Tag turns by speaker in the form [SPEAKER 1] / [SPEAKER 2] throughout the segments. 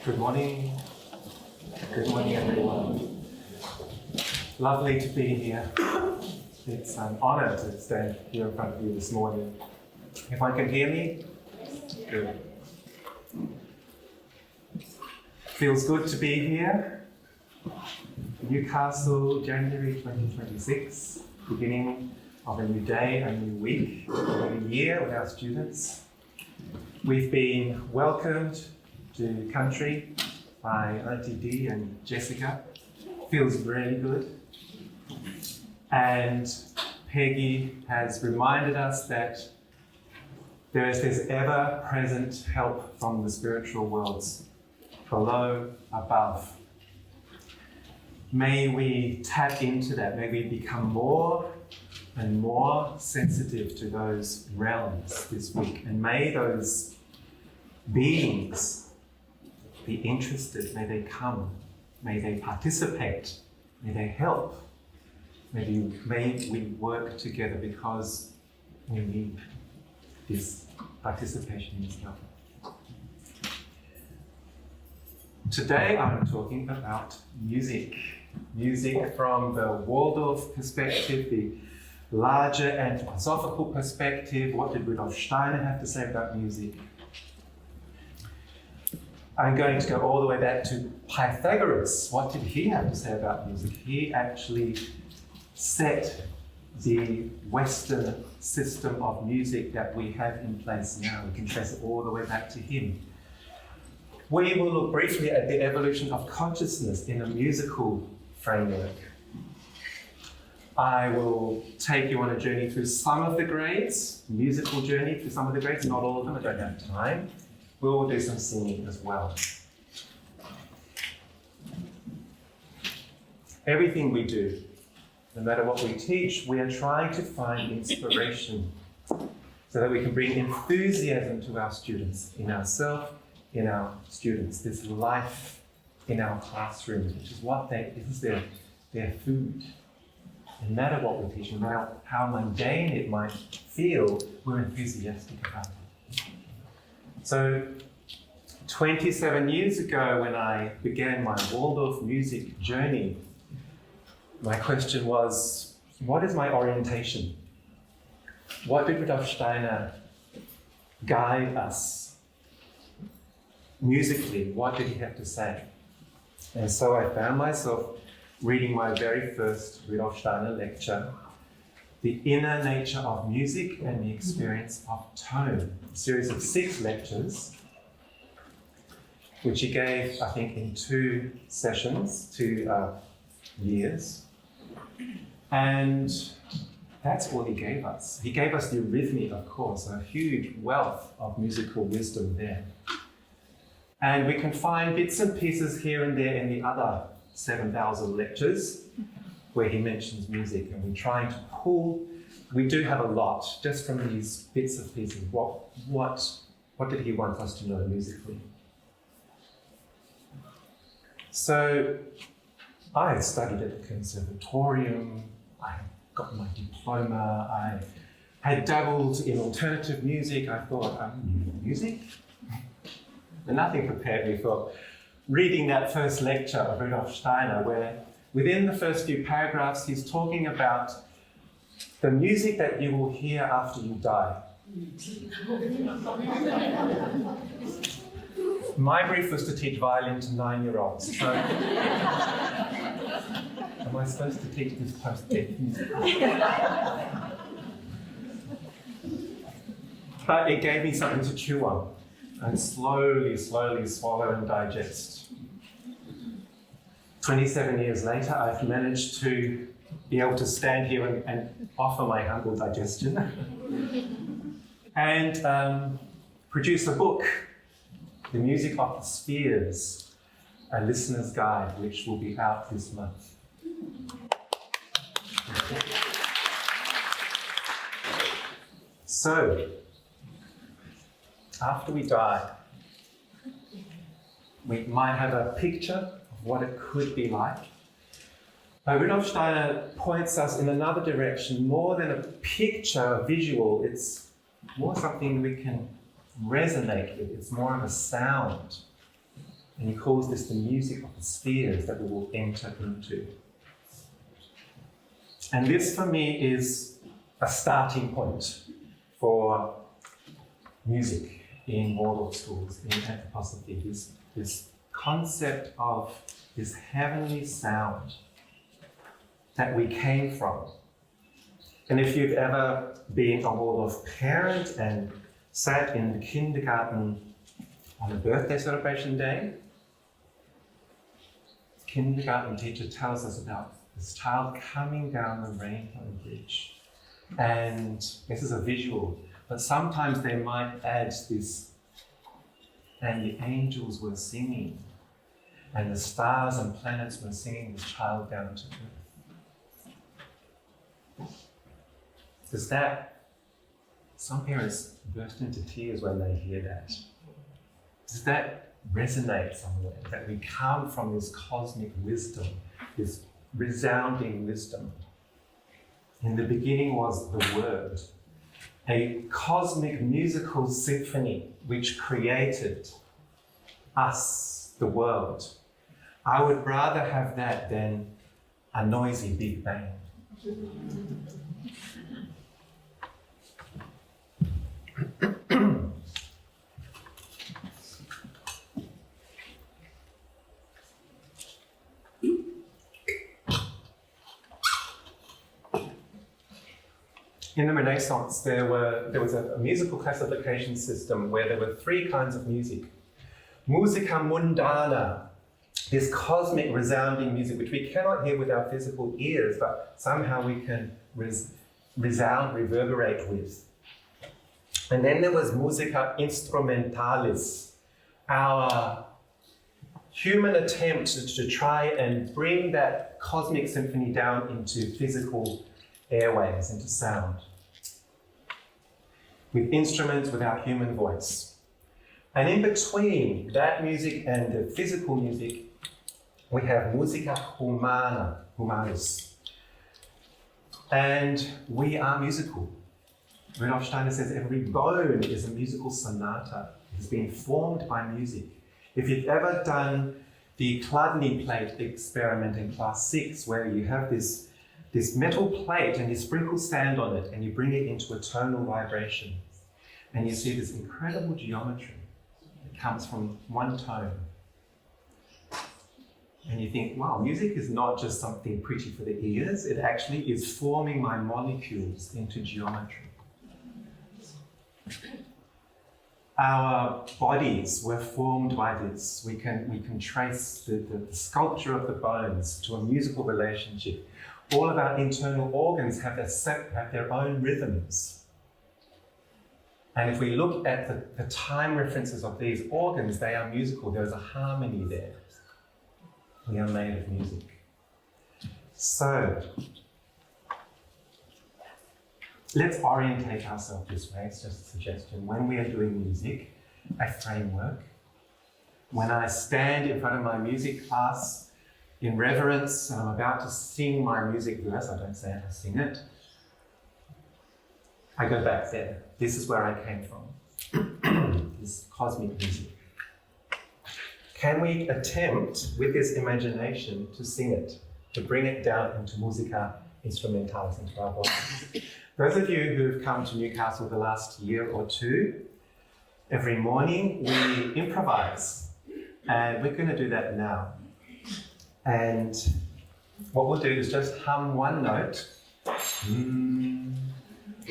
[SPEAKER 1] Good morning. Good morning, everyone. Lovely to be here. It's an honor to stand here in front of you this morning. If I can hear me? Good. Feels good to be here. Newcastle, January 2026, beginning of a new day, a new week, a new year with our students. We've been welcomed to country by Auntie Dee and Jessica. Feels really good. And Peggy has reminded us that there is this ever-present help from the spiritual worlds, below, above. May we tap into that. May we become more and more sensitive to those realms this week. And may those beings be interested. May they come. May they participate. May they help. May we work together because we need this participation, this help. Today I'm talking about music. Music from the Waldorf perspective, the larger anthroposophical perspective. What did Rudolf Steiner have to say about music? I'm going to go all the way back to Pythagoras. What did he have to say about music? He actually set the Western system of music that we have in place now. We can trace it all the way back to him. We will look briefly at the evolution of consciousness in a musical framework. I will take you on a journey through some of the grades, musical journey through some of the grades, not all of them, I don't have time. We will do some singing as well. Everything we do, no matter what we teach, we are trying to find inspiration so that we can bring enthusiasm to our students, in ourselves, in our students, this life in our classrooms, which is what is their food. No matter what we're teaching, no matter how mundane it might feel, we're enthusiastic about it. So 27 years ago, when I began my Waldorf music journey, my question was, what is my orientation? What did Rudolf Steiner guide us musically? What did he have to say? And so I found myself reading my very first Rudolf Steiner lecture, The Inner Nature of Music and the Experience of Tone, a series of 6 lectures, which he gave, I think, in 2 sessions, 2 years. And that's all he gave us. He gave us the arrhythmia, of course, a huge wealth of musical wisdom there. And we can find bits and pieces here and there in the other 7,000 lectures where he mentions music, and we're trying to pull. We do have a lot just from these bits and pieces. What did he want us to know musically? So I studied at the conservatorium, I got my diploma, I had dabbled in alternative music. I thought, music? And nothing prepared me for reading that first lecture of Rudolf Steiner, where within the first few paragraphs, he's talking about the music that you will hear after you die. My brief was to teach violin to 9-year-olds, so am I supposed to teach this post-death music? But it gave me something to chew on and slowly swallow and digest. 27 years later, I've managed to be able to stand here and offer my humble digestion and produce a book, The Music of the Spheres, a listener's guide, which will be out this month. So, after we die, we might have a picture of what it could be like. But Rudolf Steiner points us in another direction. More than a picture, a visual, it's more something we can resonate with. It's more of a sound. And he calls this the music of the spheres that we will enter into. And this for me is a starting point for music in Waldorf schools, in anthroposophy, this concept of this heavenly sound that we came from. And if you've ever been a Waldorf parent and sat in the kindergarten on a birthday celebration day, the kindergarten teacher tells us about this child coming down the rainbow bridge. And this is a visual, but sometimes they might add this, and the angels were singing, and the stars and planets were singing this child down to earth. Does that, some parents burst into tears when they hear that. Does that resonate somewhere? That we come from this cosmic wisdom, this resounding wisdom. In the beginning was the Word, a cosmic musical symphony which created us, the world. I would rather have that than a noisy Big Bang. In the Renaissance, there was a musical classification system where there were three kinds of music. Musica mundana, this cosmic resounding music which we cannot hear with our physical ears, but somehow we can reverberate with. And then there was musica instrumentalis, our human attempt to try and bring that cosmic symphony down into physical airways, into sound, with instruments without human voice. And in between that music and the physical music, we have musica humana, humanus. And we are musical. Rudolf Steiner says every bone is a musical sonata. It has been formed by music. If you've ever done the Chladni plate experiment in class 6, where you have this metal plate and you sprinkle sand on it and you bring it into a tonal vibration, and you see this incredible geometry that comes from one tone. And you think, wow, music is not just something pretty for the ears, it actually is forming my molecules into geometry. Our bodies were formed by this. We can trace the sculpture of the bones to a musical relationship. All of our internal organs have their own rhythms. And if we look at the time references of these organs, they are musical. There is a harmony there. We are made of music. So, let's orientate ourselves this way. It's just a suggestion. When we are doing music, a framework. When I stand in front of my music class in reverence and I'm about to sing my music verse, I don't say it, I sing it. I go back there. This is where I came from. This cosmic music. Can we attempt with this imagination to sing it, to bring it down into musica instrumentalis, into our voices? Those of you who've come to Newcastle the last year or two, every morning we improvise, and we're going to do that now. And what we'll do is just hum one note,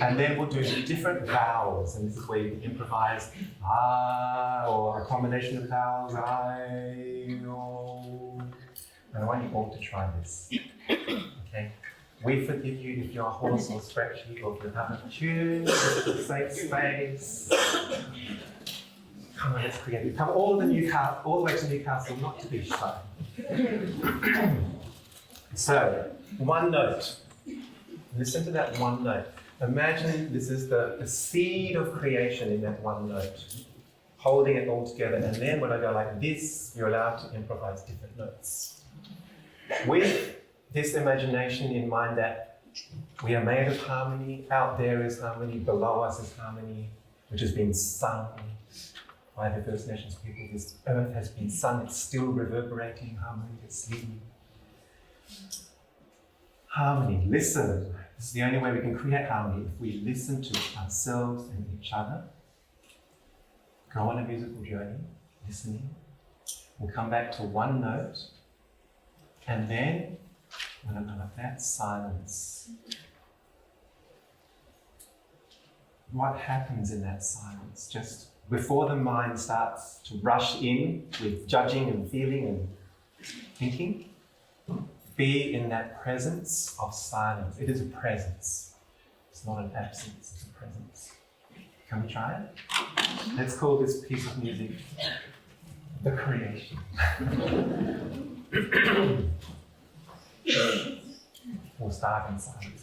[SPEAKER 1] and then we'll do different vowels, and this is where you can improvise ah, or a combination of vowels, I, o. And I want you all to try this, okay? We forgive you if you're hoarse or scratchy or if you haven't tuned, this is a safe space. Come on, let's create it. Come all the way to Newcastle, not to be shy. So, one note. Listen to that one note. Imagine this is the seed of creation in that one note, holding it all together. And then when I go like this, you're allowed to improvise different notes. With this imagination in mind that we are made of harmony, out there is harmony, below us is harmony, which has been sung. by the First Nations people. This earth has been sung, it's still reverberating harmoniously. Harmony, listen. This is the only way we can create harmony, if we listen to ourselves and each other. Go on a musical journey, listening. We'll come back to one note, and then, when I'm like that, silence. What happens in that silence? Just before the mind starts to rush in with judging and feeling and thinking, be in that presence of silence. It is a presence. It's not an absence, it's a presence. Can we try it? Let's call this piece of music the creation. We'll start in silence.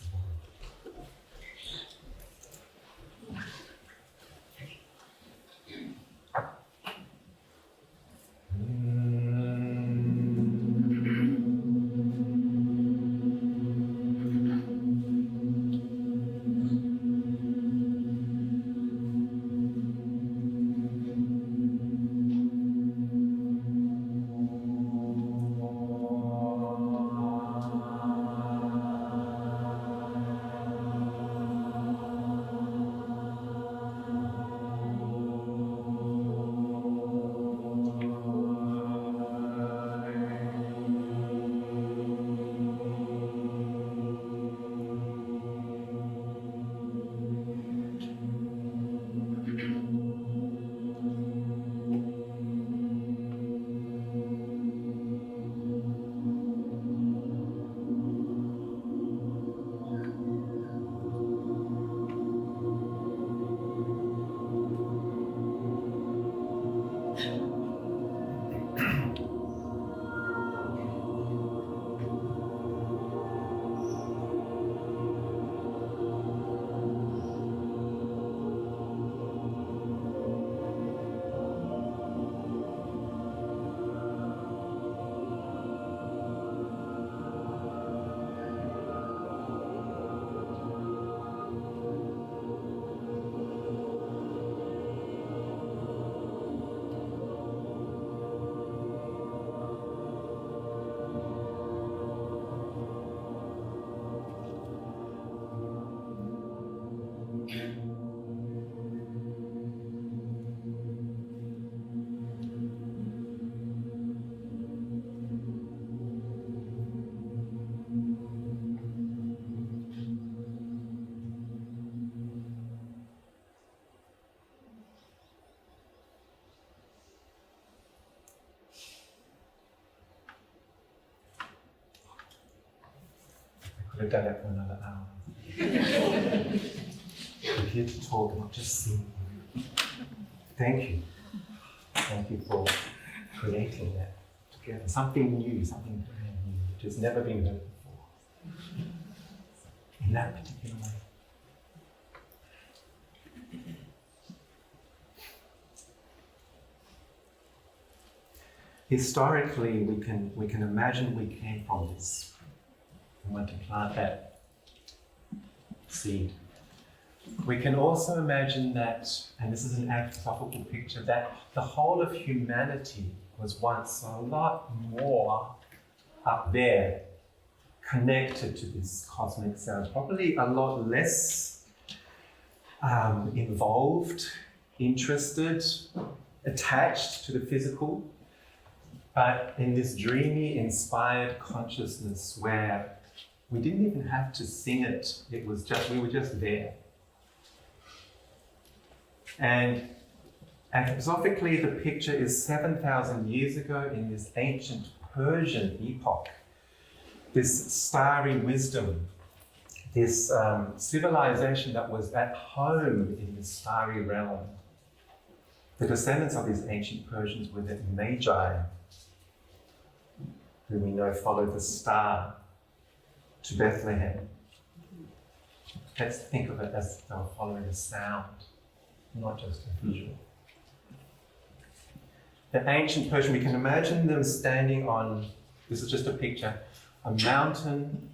[SPEAKER 1] We've done it for another hour. We're here to talk, not just sing. Thank you. Thank you for creating that together. Something new, something brand new, which has never been heard before. In that particular way. Historically, we can imagine we came from this. We want to plant that seed. We can also imagine that, and this is an anthroposophical picture, that the whole of humanity was once a lot more up there, connected to this cosmic sound, probably a lot less involved, interested, attached to the physical, but in this dreamy, inspired consciousness where we didn't even have to sing it. It was just, we were just there. And anthroposophically, the picture is 7,000 years ago in this ancient Persian epoch. This starry wisdom, this civilization that was at home in the starry realm. The descendants of these ancient Persians were the Magi, who we know followed the star to Bethlehem. Let's think of it as they were following a sound, not just a visual. The ancient Persian, we can imagine them standing on, this is just a picture, a mountain.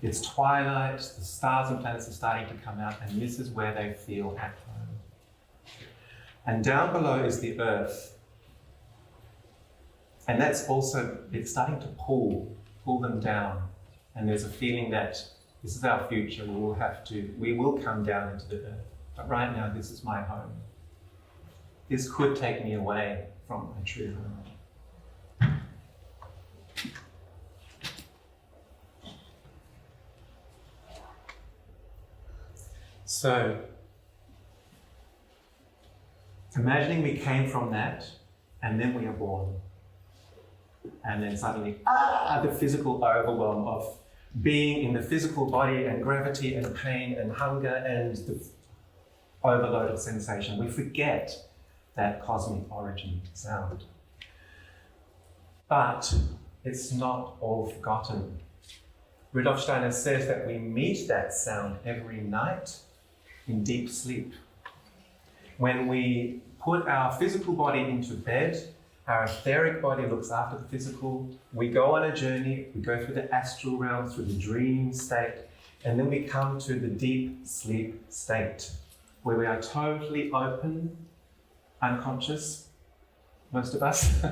[SPEAKER 1] It's twilight, the stars and planets are starting to come out, and this is where they feel at home. And down below is the earth. And that's also, it's starting to pull them down. And there's a feeling that this is our future, we will come down into the earth. But right now, this is my home. This could take me away from my true home. So, imagining we came from that, and then we are born. And then suddenly, the physical overwhelm of being in the physical body and gravity and pain and hunger and the overload of sensation. We forget that cosmic origin sound. But it's not all forgotten. Rudolf Steiner says that we meet that sound every night in deep sleep. When we put our physical body into bed, our etheric body looks after the physical. We go on a journey, we go through the astral realm, through the dream state, and then we come to the deep sleep state, where we are totally open, unconscious, most of us,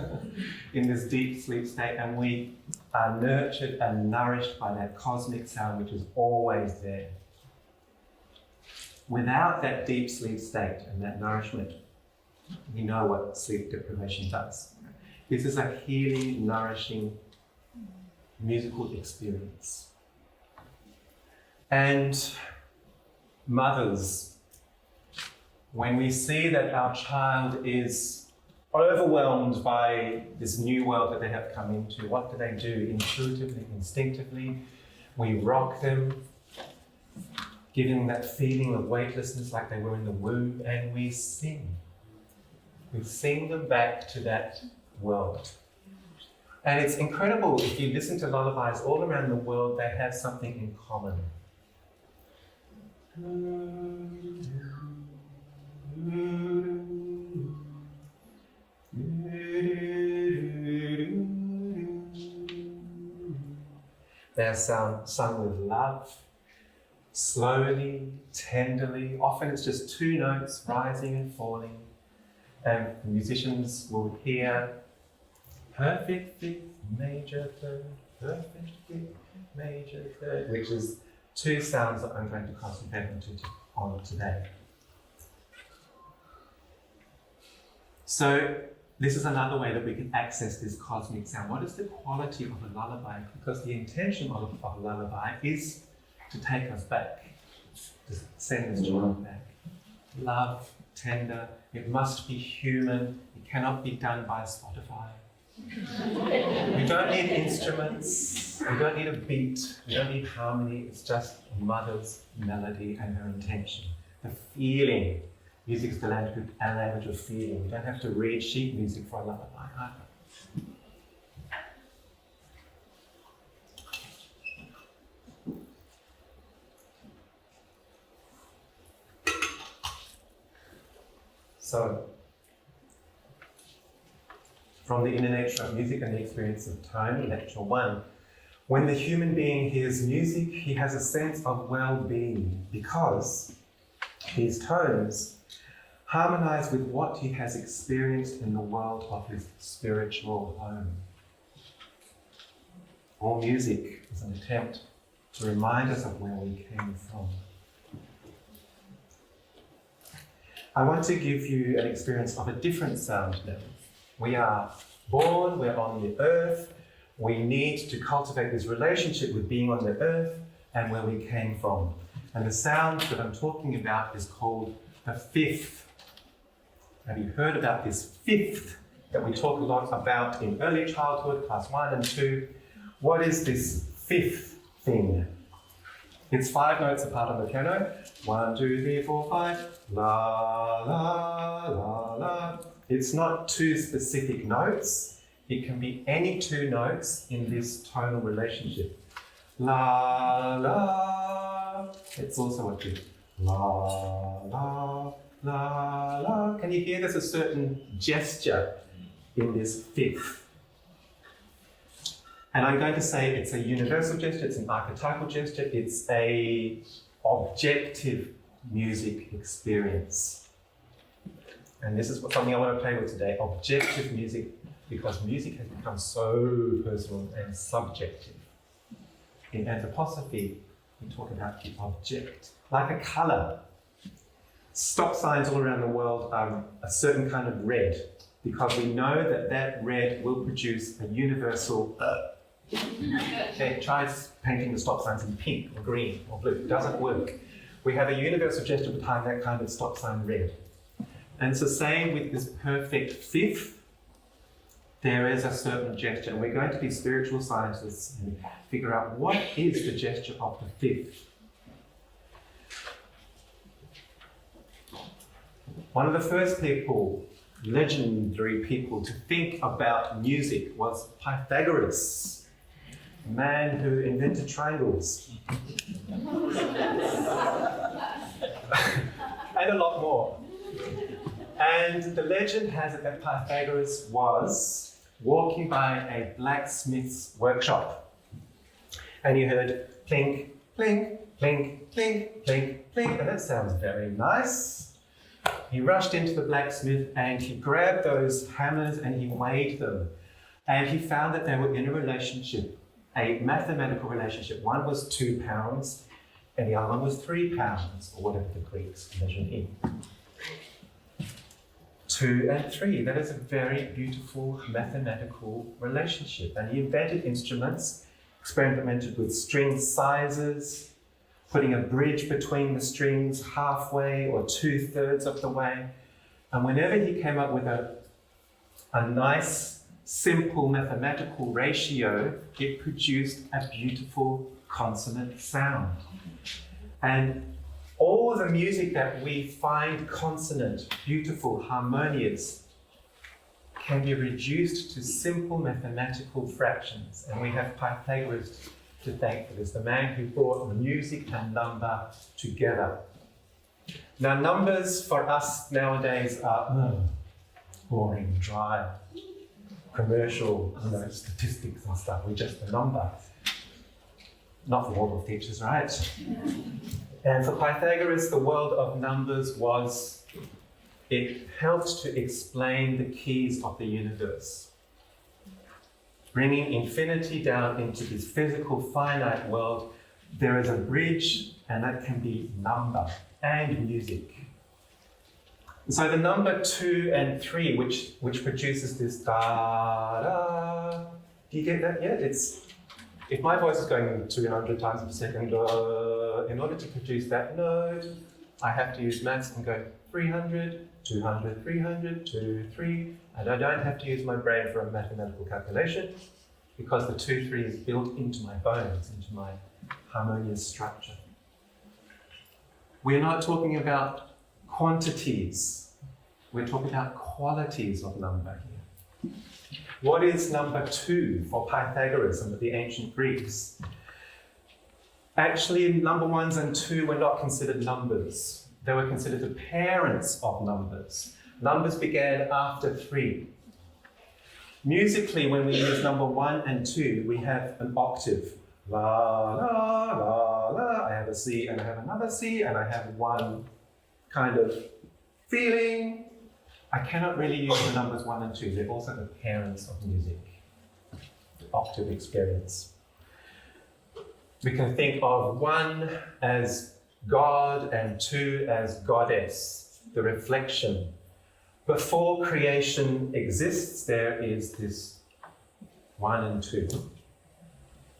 [SPEAKER 1] in this deep sleep state, and we are nurtured and nourished by that cosmic sound which is always there. Without that deep sleep state and that nourishment, we know what sleep deprivation does. This is a healing, nourishing, musical experience. And mothers, when we see that our child is overwhelmed by this new world that they have come into, what do they do? Intuitively, instinctively, we rock them, giving that feeling of weightlessness like they were in the womb, and we sing. We sing them back to that world. And it's incredible, if you listen to lullabies all around the world, they have something in common. They're sung with love, slowly, tenderly. Often it's just two notes rising and falling. And the musicians will hear perfect fifth, major third, perfect fifth, major third, which is two sounds that I'm going to concentrate on today. So this is another way that we can access this cosmic sound. What is the quality of a lullaby? Because the intention of a lullaby is to take us back, to send this child back. Love, tender, it must be human, it cannot be done by Spotify. We don't need instruments, we don't need a beat, we don't need harmony, it's just a mother's melody and her intention. The feeling. Music is the language of feeling. We don't have to read sheet music for a lullaby either. So, from the inner nature of music and the experience of tone, lecture 1. When the human being hears music, he has a sense of well-being because these tones harmonize with what he has experienced in the world of his spiritual home. All music is an attempt to remind us of where we came from. I want to give you an experience of a different sound now. We are born, we're on the earth, we need to cultivate this relationship with being on the earth and where we came from. And the sound that I'm talking about is called the fifth. Have you heard about this fifth that we talk a lot about in early childhood, class 1 and 2? What is this fifth thing? It's 5 notes apart on the piano. 1, 2, 3, 4, 5. La, la, la, la. It's not 2 specific notes. It can be any 2 notes in this tonal relationship. La, la. It's also a 2. La, la, la, la. Can you hear there's a certain gesture in this fifth? And I'm going to say it's a universal gesture, it's an archetypal gesture, it's a objective music experience. and this is something I want to play with today, objective music, because music has become so personal and subjective. In anthroposophy, we talk about the object, like a color. Stop signs all around the world are a certain kind of red, because we know that that red will produce a universal Okay, try painting the stop signs in pink or green or blue. It doesn't work. We have a universal gesture behind that kind of stop sign red. And it's the same with this perfect fifth. There is a certain gesture, and we're going to be spiritual scientists and figure out what is the gesture of the fifth. One of the first people, legendary people, to think about music was Pythagoras, a man who invented triangles. And a lot more. And the legend has it that Pythagoras was walking by a blacksmith's workshop. And he heard clink, clink, clink, clink, clink, clink, and that sounds very nice. He rushed into the blacksmith and he grabbed those hammers and he weighed them. And he found that they were in a relationship, a mathematical relationship. One was 2 pounds and the other one was 3 pounds, or whatever the Greeks measured in. 2 and 3, that is a very beautiful mathematical relationship. And he invented instruments, experimented with string sizes, putting a bridge between the strings halfway or 2/3 of the way. And whenever he came up with a nice, simple mathematical ratio, it produced a beautiful consonant sound. And all the music that we find consonant, beautiful, harmonious, can be reduced to simple mathematical fractions. And we have Pythagoras to thank for this, the man who brought music and number together. Now, numbers for us nowadays are boring, dry, commercial, statistics and stuff. We're just a number. Not for Waldorf teachers, right? And for Pythagoras, the world of numbers it helped to explain the keys of the universe. Bringing infinity down into this physical, finite world, there is a bridge, and that can be number and music. So the number 2 and 3, which produces this da-da, do you get that yet? If my voice is going 200 times per second, in order to produce that note, I have to use maths and go 300, 200, 300, 2, 3, and I don't have to use my brain for a mathematical calculation because the 2, 3 is built into my bones, into my harmonious structure. We're not talking about quantities, we're talking about qualities of number here. What is number 2 for Pythagoras and the ancient Greeks? Actually, number 1s and 2 were not considered numbers. They were considered the parents of numbers. Numbers began after 3. Musically, when we use number 1 and 2, we have an octave. La, la, la, la. I have a C and I have another C and I have one kind of feeling. I cannot really use the numbers 1 and 2. They're also the parents of music, the octave experience. We can think of 1 as God and 2 as goddess, the reflection. Before creation exists, there is this 1 and 2.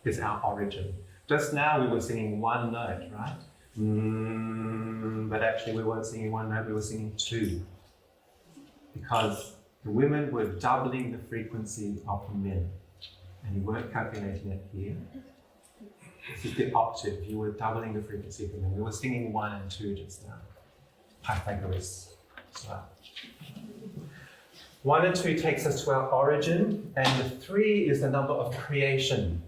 [SPEAKER 1] Is our origin. Just now we were singing 1 note, right? But actually we weren't singing 1 note, we were singing 2. Because the women were doubling the frequency of the men. And you weren't calculating it here. This is the octave. You were doubling the frequency of the men. We were singing 1 and 2 just now. Pythagoras. So 1 and 2 takes us to our origin, and the 3 is the number of creation.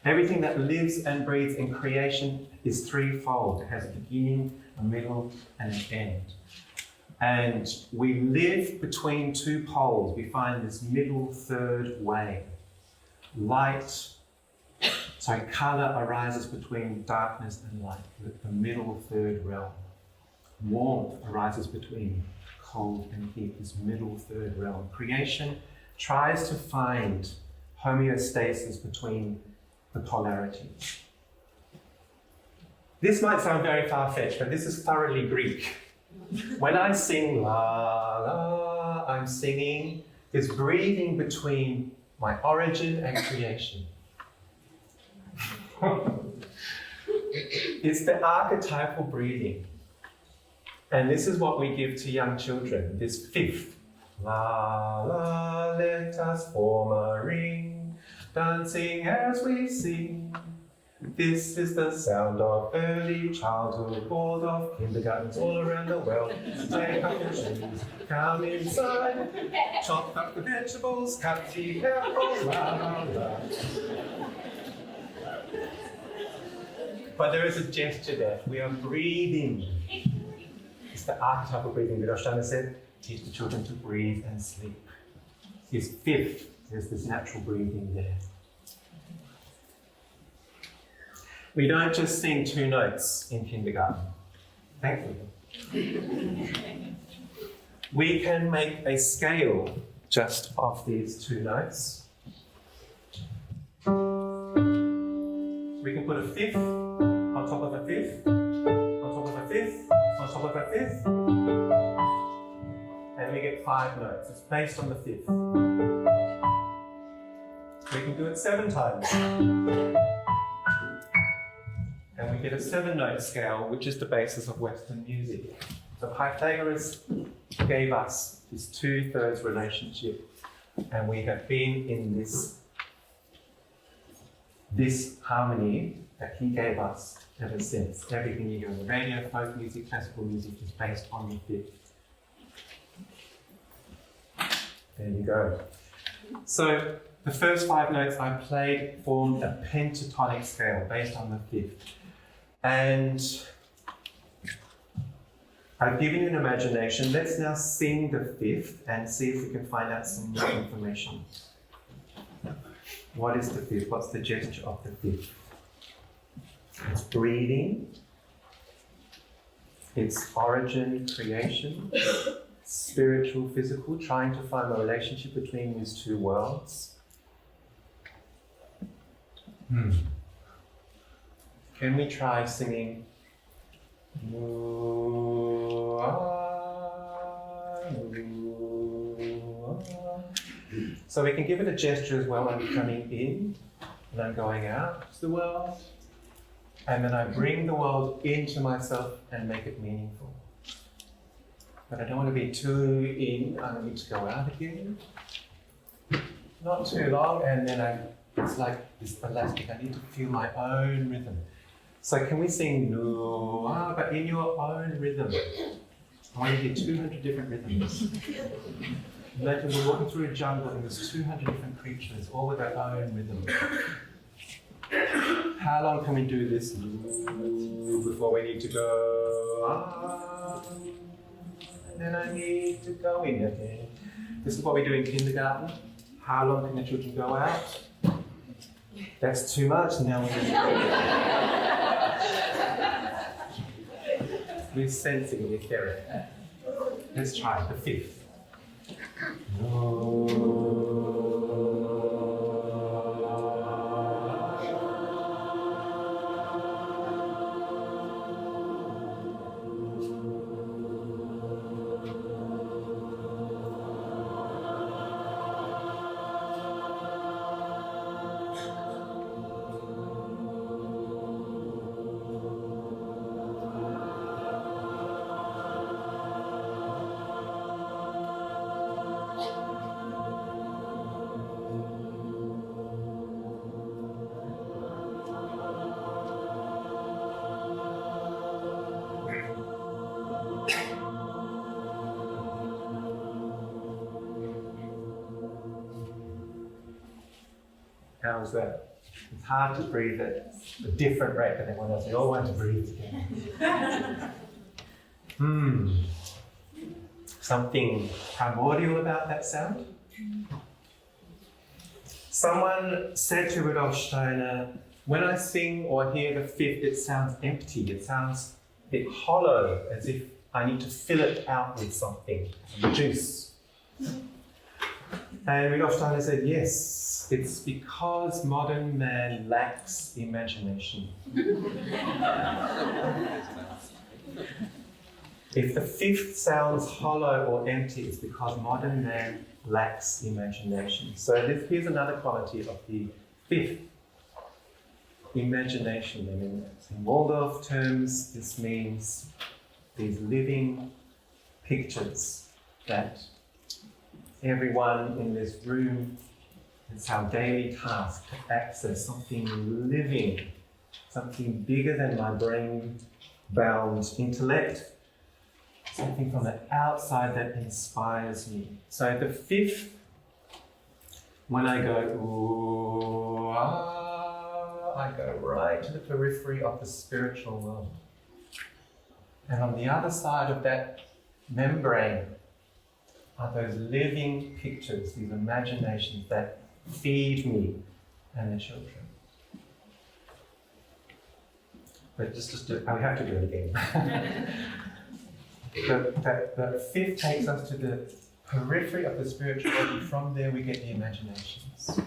[SPEAKER 1] Everything that lives and breathes in creation is threefold. It has a beginning, a middle, and an end. And we live between 2 poles. We find this middle third way. Colour arises between darkness and light, the middle third realm. Warmth arises between cold and heat, this middle third realm. Creation tries to find homeostasis between the polarities. This might sound very far-fetched, but this is thoroughly Greek. When I sing la, la, I'm singing this breathing between my origin and creation. It's the archetypal breathing. And this is what we give to young children, this fifth. La, la, let us form a ring, dancing as we sing. This is the sound of early childhood, Waldorf kindergartens all around the world. Take off your shoes, come inside, chop up the vegetables, cut the apples, la la la. But there is a gesture there. We are breathing. It's the archetypal breathing. Rudolf Steiner said, teach the children to breathe and sleep. His fifth, there's this natural breathing there. We don't just sing two notes in kindergarten, thankfully. We can make a scale just of these two notes. We can put a fifth on top of a fifth, on top of a fifth, on top of a fifth, and we get 5 notes. It's based on the fifth. We can do it 7 times. And we get a 7-note scale, which is the basis of Western music. So Pythagoras gave us this 2/3 relationship, and we have been in this harmony that he gave us ever since. Everything you hear on the radio, folk music, classical music is based on the fifth. There you go. So the first 5 notes I played formed a pentatonic scale based on the fifth. And I've given you an imagination. Let's now sing the fifth and see if we can find out some more information. What is the fifth? What's the gesture of the fifth? It's breathing. It's origin, creation. Spiritual, physical, trying to find a relationship between these two worlds. Can we try singing? So we can give it a gesture as well. I'm coming in and I'm going out to the world. And then I bring the world into myself and make it meaningful. But I don't want to be too in. I need to go out again. Not too long, and then it's like this elastic. I need to feel my own rhythm. So can we sing no, but in your own rhythm? I want to hear 200 different rhythms. Imagine we're walking through a jungle and there's 200 different creatures, all with their own rhythm. How long can we do this before we need to go? And then I need to go in again. This is what we do in kindergarten. How long can the children go out? That's too much. Now we need to go. We're sensing the therapy. Let's try the fifth. How's that? It's hard to breathe at a different rate than everyone else. We all want to breathe together. Something primordial about that sound? Someone said to Rudolf Steiner, when I sing or hear the fifth, it sounds empty. It sounds a bit hollow, as if I need to fill it out with something, some juice. And Rudolf Steiner said, yes, it's because modern man lacks imagination. If the fifth sounds hollow or empty, it's because modern man lacks imagination. So here's another quality of the fifth. Imagination. I mean, in Waldorf terms, this means these living pictures that everyone in this room, it's our daily task to access something living, something bigger than my brain-bound intellect, something from the outside that inspires me. So the fifth, when I go, ooh, I go right to the periphery of the spiritual world. And on the other side of that membrane are those living pictures, these imaginations that feed me and the children. But just do, we have to do it again. The fifth takes us to the periphery of the spiritual world, and from there we get the imaginations.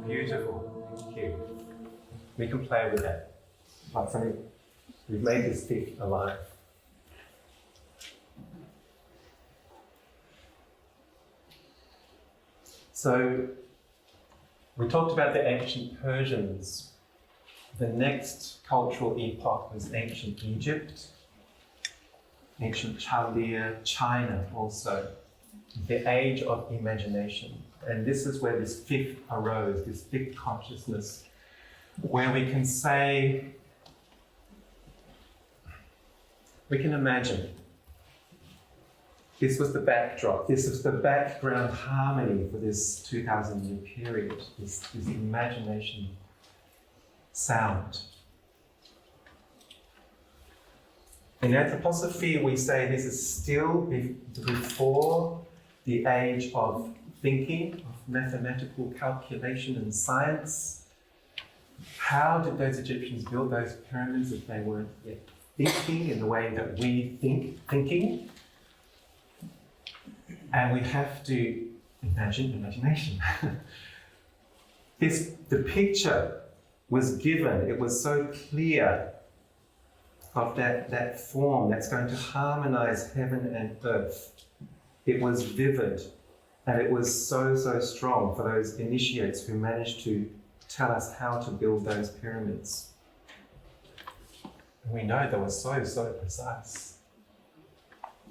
[SPEAKER 1] Beautiful, thank you. We can play with that. Like something, we've made this fifth alive. So, we talked about the ancient Persians. The next cultural epoch was ancient Egypt, ancient Chaldea, China also. The age of imagination. And this is where this fifth arose, this fifth consciousness, where we can say, we can imagine. This was the backdrop, this was the background harmony for this 2,000-year period, this imagination sound. In anthroposophy, we say this is still before the age of thinking, of mathematical calculation and science. How did those Egyptians build those pyramids if they weren't yet thinking in the way that we thinking? And we have to imagine imagination. The picture was given, it was so clear of that form that's going to harmonize heaven and earth. It was vivid, and it was so strong for those initiates who managed to tell us how to build those pyramids. And we know they were so precise.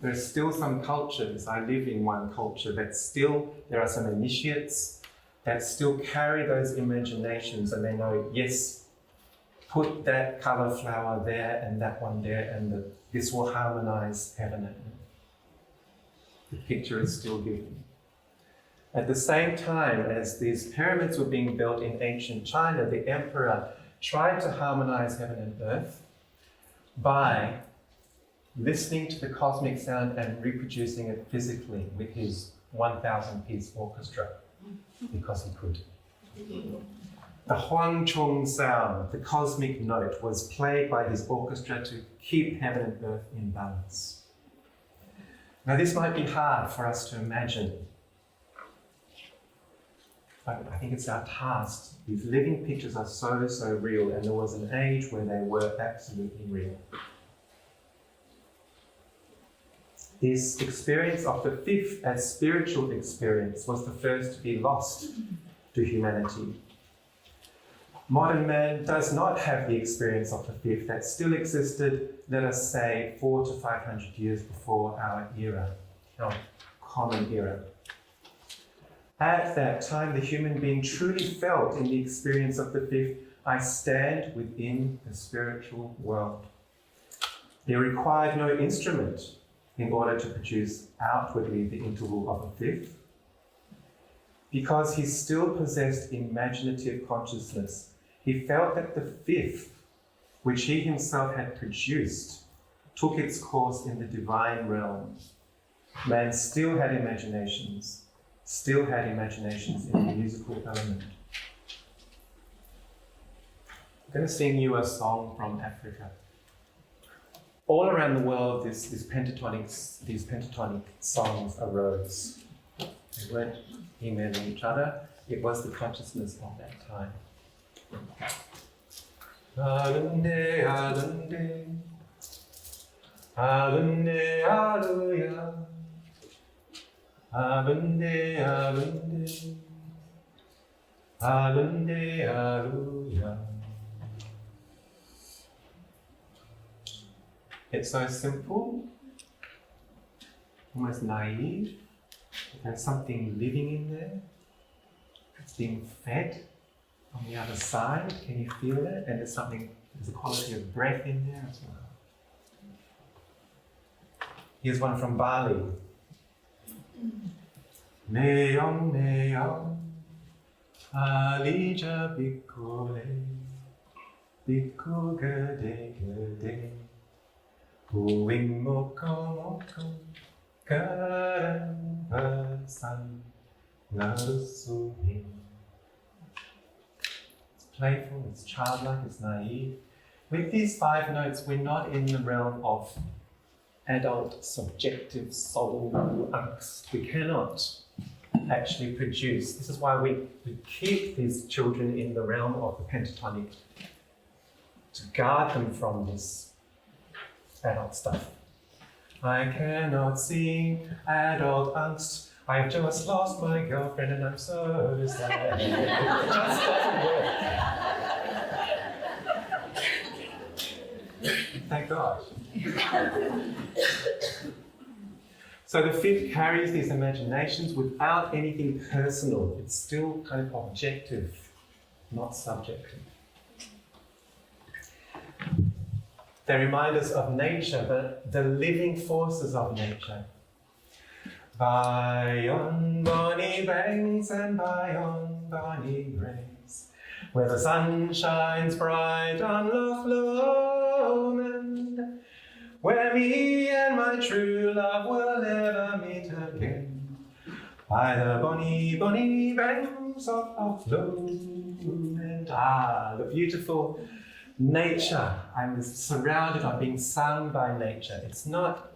[SPEAKER 1] There's still some cultures, I live in one culture, that still, there are some initiates that still carry those imaginations, and they know, yes, put that color flower there and that one there, and this will harmonize heaven and earth. The picture is still given. At the same time as these pyramids were being built in ancient China, the emperor tried to harmonize heaven and earth by listening to the cosmic sound and reproducing it physically with his 1,000-piece orchestra, because he could. The Huang Chung sound, the cosmic note, was played by his orchestra to keep heaven and earth in balance. Now this might be hard for us to imagine, but I think it's our task. These living pictures are so real, and there was an age where they were absolutely real. This experience of the fifth as spiritual experience was the first to be lost to humanity. Modern man does not have the experience of the fifth that still existed, let us say, 400 to 500 years before our era, our common era. At that time, the human being truly felt in the experience of the fifth, I stand within the spiritual world. They required no instrument in order to produce outwardly the interval of a fifth. because he still possessed imaginative consciousness, he felt that the fifth, which he himself had produced, took its course in the divine realm. Man still had imaginations in the musical element. I'm going to sing you a song from Africa. All around the world, these pentatonic songs arose. They weren't emailing each other, it was the consciousness of that time. Alunde, alunde, alunde, aluya, alunde, alunde, alunde, aluya. It's so simple, almost naive. There's something living in there. It's being fed on the other side. Can you feel that? And there's a quality of breath in there as well. Here's one from Bali. Meyong, meyong, alija bikole, biku gede gede, huing moko moko, karang pasan narusuhin. It's playful, it's childlike, it's naive. With these 5 notes, we're not in the realm of adult subjective soul angst. We cannot actually produce. This is why we keep these children in the realm of the pentatonic, to guard them from this adult stuff. I cannot sing adult angst. I have just lost my girlfriend and I'm so sad. It just doesn't work. Thank God. So the fifth carries these imaginations without anything personal. It's still kind of objective, not subjective. They remind us of nature, but the living forces of nature. By on bonny banks and by on bonny braes, where the sun shines bright on Loch Lomond, where me and my true love will never meet again, by the bonny, bonny banks of Loch Lomond. Ah, the beautiful nature. I'm surrounded, I'm being sung by nature. It's not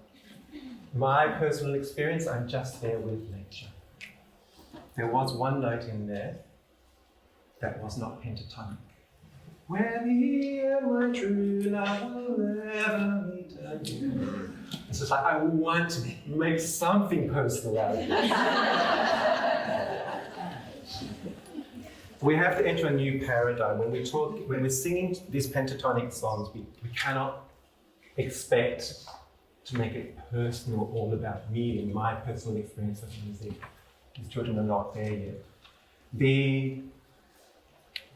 [SPEAKER 1] my personal experience, I'm just there with nature. There was one note in there that was not pentatonic. Where me and my true love will never meet again. It's just like, I want to make something personal out of it. We have to enter a new paradigm. When we're singing these pentatonic songs, we cannot expect to make it personal, all about me and my personal experience of music. These children are not there yet.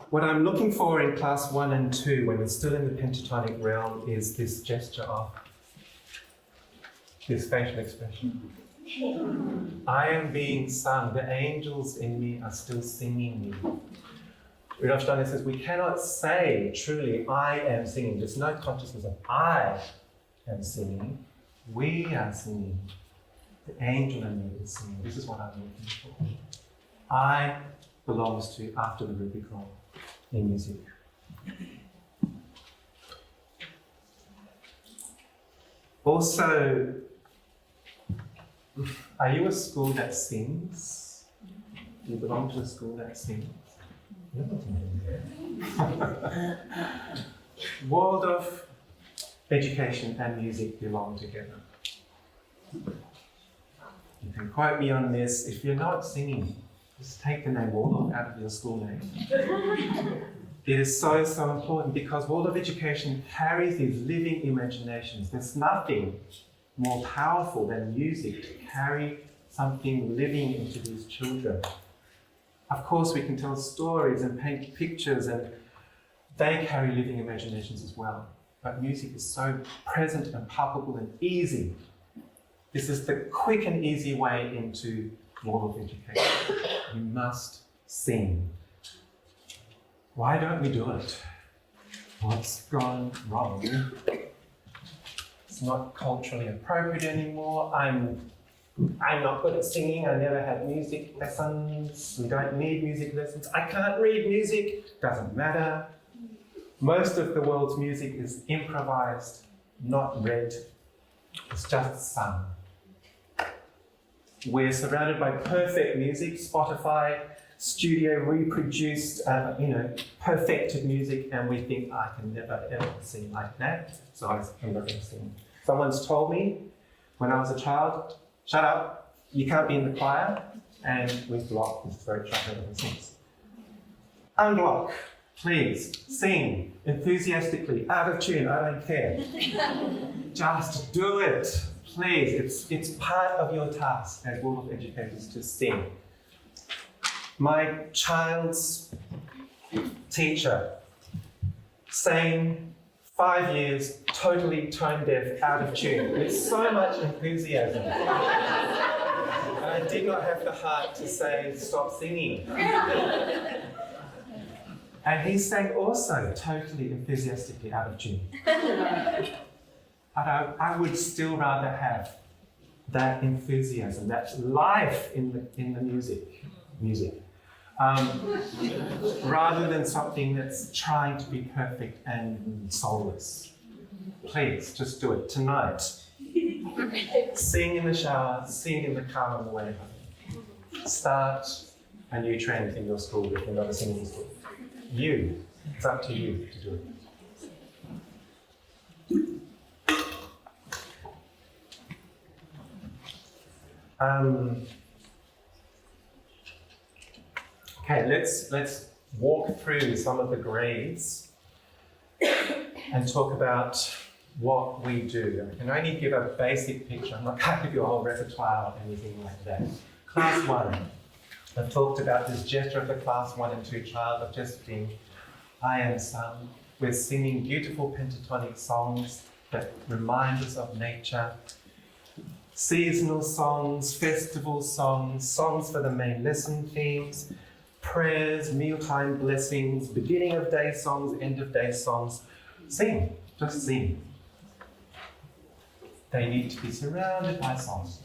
[SPEAKER 1] What I'm looking for in class 1 and 2, when we're still in the pentatonic realm, is this gesture of this facial expression. I am being sung. The angels in me are still singing me. Rudolf Steiner says we cannot say truly, I am singing. There's no consciousness of I am singing. We are singing. The angel in me is singing. This is what I'm looking for. I belongs to after the Rubicon in music. Also, are you a school that sings? Do you belong to a school that sings? Waldorf education and music belong together. You can quote me on this. If you're not singing, just take the name Waldorf out of your school name. It is so, so important because Waldorf education carries these living imaginations. There's nothing more powerful than music to carry something living into these children. Of course, we can tell stories and paint pictures, and they carry living imaginations as well. But music is so present and palpable and easy. This is the quick and easy way into Waldorf education. You must sing. Why don't we do it? What's gone wrong? It's not culturally appropriate anymore. I'm not good at singing. I never had music lessons. We don't need music lessons. I can't read music. Doesn't matter. Most of the world's music is improvised, not read. It's just sung. We're surrounded by perfect music. Spotify, studio reproduced, perfected music, and we think, I can never ever sing like that, so I'm not going to sing. Someone's told me when I was a child, shut up, you can't be in the choir, and we've blocked this throat chakra ever since. Unblock, please, sing enthusiastically, out of tune, I don't care. Just do it, please. It's part of your task as Waldorf educators to sing. My child's teacher sang 5 years, totally tone deaf, out of tune, with so much enthusiasm. And I did not have the heart to say, stop singing. And he sang also totally enthusiastically out of tune. But I would still rather have that enthusiasm, that life in the music. Rather than something that's trying to be perfect and soulless. Please, just do it tonight. Sing in the shower, sing in the car on the way home. Start a new trend in your school if you're not a singing school. It's up to you to do it. Okay, let's walk through some of the grades and talk about what we do. I can only give a basic picture. I'm not going to give you a whole repertoire or anything like that. Class 1. I've talked about this gesture of the class 1 and 2 child of just being, I am sun. We're singing beautiful pentatonic songs that remind us of nature. Seasonal songs, festival songs, songs for the main lesson themes, prayers, mealtime blessings, beginning of day songs, end of day songs. Sing, just sing. They need to be surrounded by songs.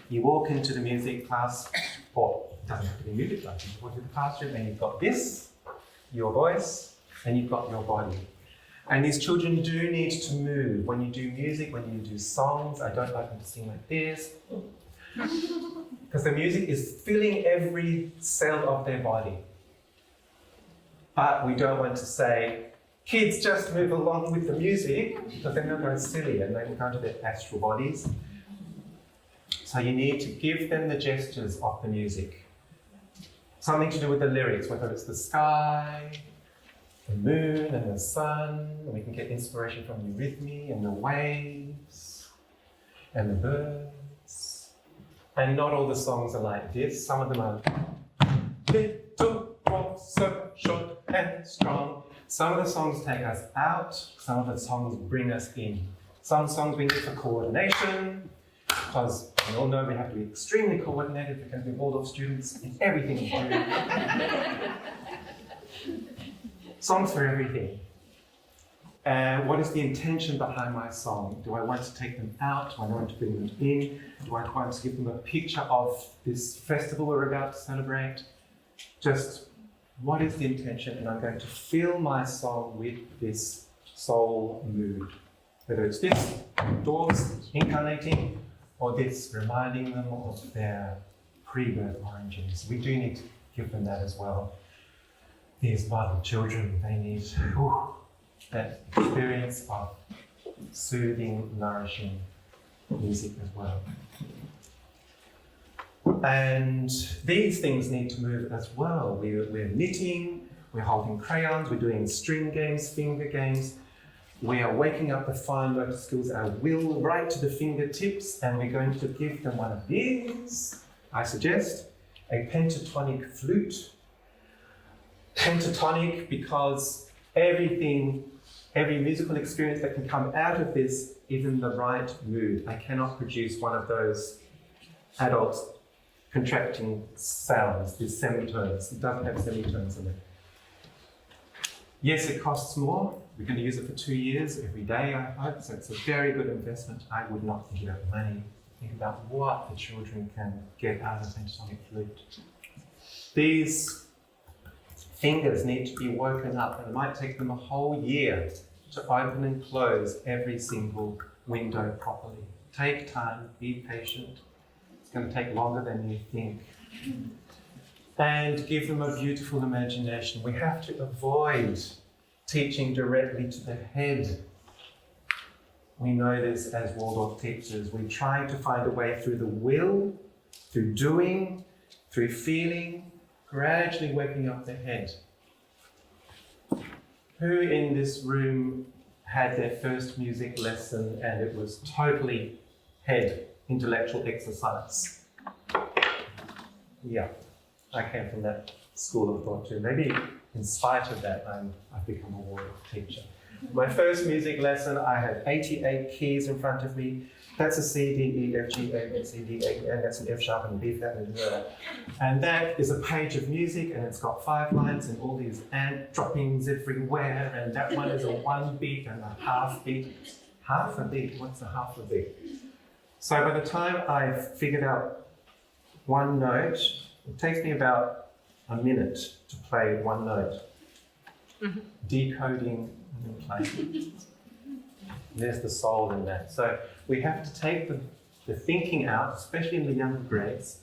[SPEAKER 1] You walk into the music class, or it doesn't have to be music class, you walk into the classroom and you've got this, your voice, and you've got your body. And these children do need to move. When you do music, when you do songs, I don't like them to sing like this. Because the music is filling every cell of their body. But we don't want to say, kids just move along with the music, because then they'll go silly and they will go to their astral bodies. So you need to give them the gestures of the music. Something to do with the lyrics, whether it's the sky, the moon and the sun, and we can get inspiration from the rhythm and the waves and the birds. And not all the songs are like this. Some of them are little walks so short and strong. Some of the songs take us out, some of the songs bring us in. Some songs we need for coordination, because we all know we have to be extremely coordinated because we're Waldorf students in everything we do. Songs for everything. What is the intention behind my song? Do I want to take them out? Do I want to bring them in? Do I want to give them a picture of this festival we're about to celebrate? Just what is the intention? And I'm going to fill my song with this soul mood. Whether it's this, doors, incarnating, or this, reminding them of their pre-birth origins. We do need to give them that as well. These vital children, they need that experience of soothing, nourishing music as well. And these things need to move as well. We're knitting, we're holding crayons, we're doing string games, finger games. We are waking up the fine motor skills, our will right to the fingertips, and we're going to give them one of these, I suggest, a pentatonic flute. Pentatonic because every musical experience that can come out of this is in the right mood. I cannot produce one of those adults contracting sounds, these semitones. It doesn't have semitones in it. Yes, it costs more. We're going to use it for 2 years every day, I hope, so it's a very good investment. I would not think about money. Think about what the children can get out of pentatonic flute. These fingers need to be woken up, and it might take them a whole year to open and close every single window properly. Take time, be patient. It's going to take longer than you think. And give them a beautiful imagination. We have to avoid teaching directly to the head. We know this as Waldorf teachers. We try to find a way through the will, through doing, through feeling, gradually waking up the head. Who in this room had their first music lesson and it was totally head, intellectual exercise? Yeah, I came from that school of thought too. Maybe in spite of that, I've become a Waldorf teacher. My first music lesson, I had 88 keys in front of me. That's a C, D, E, F, G, A, B, C, D, A, and that's an F sharp and a B flat and a. And that is a page of music, and it's got 5 lines and all these ant droppings everywhere. And that one is a 1 beat and a half beat. Half a beat? What's a half a beat? So by the time I've figured out one note, it takes me about a minute to play one note. Decoding and then playing. There's the soul in that. So we have to take the thinking out, especially in the younger grades,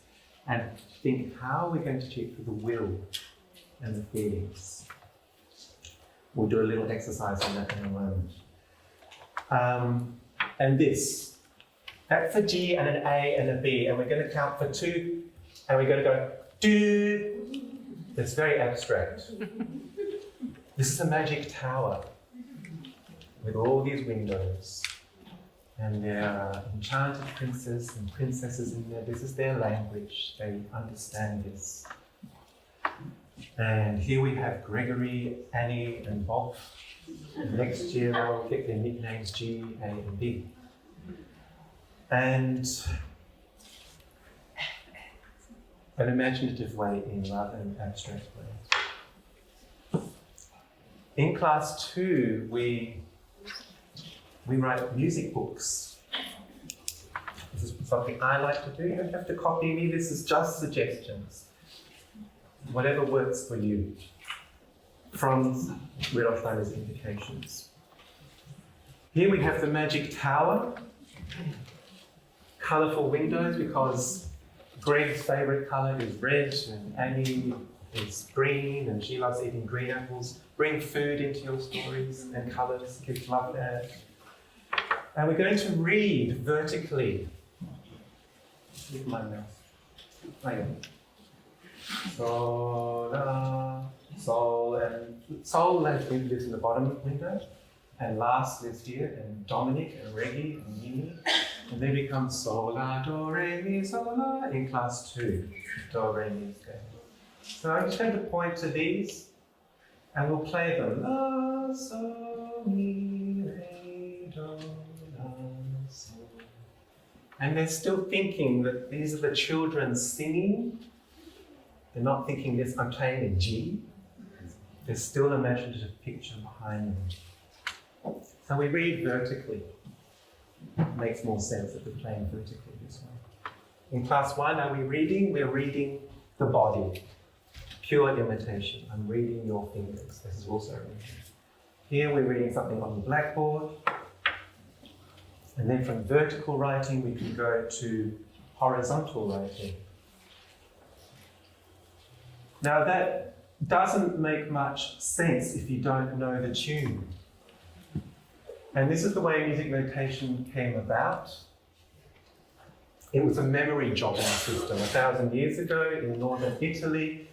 [SPEAKER 1] and think, how are we going to teach with the will and the feelings? We'll do a little exercise on that in a moment. And this. That's a G and an A and a B, and we're going to count for 2, and we're going to go, do. It's very abstract. This is a magic tower with all these windows. And there are enchanted princes and princesses in there. This is their language. They understand this. And here we have Gregory, Annie, and Bob. Next year they'll get their nicknames G, A, and B. And an imaginative way in rather than abstract way. In class 2, we write music books. This is something I like to do. You don't have to copy me. This is just suggestions. Whatever works for you from Rudolf Steiner's indications. Here we have the magic tower. Colourful windows, because Greg's favourite colour is red and Annie is green and she loves eating green apples. Bring food into your stories and colours, kids love that. And we're going to read vertically. With my mouth. So, la, sol, and sol lives in the bottom window, and last lives here, and Dominic and Reggie and Mimi, and they become sol, la, do, re, mi, sol, la in class 2. Do, re, mi, so. So I'm just going to point to these, and we'll play them. La, sol, mi, re, do, la, sol. And they're still thinking that these are the children singing. They're not thinking this, I'm playing a G. There's still an imaginative picture behind them. So we read vertically. It makes more sense that we're playing vertically this way. In class 1, are we reading? We're reading the body. Pure imitation. I'm reading your fingers. This is also reading. Here we're reading something on the blackboard. And then from vertical writing, we can go to horizontal writing. Now that doesn't make much sense if you don't know the tune. And this is the way music notation came about. It was a memory jogging system. 1,000 years ago in northern Italy,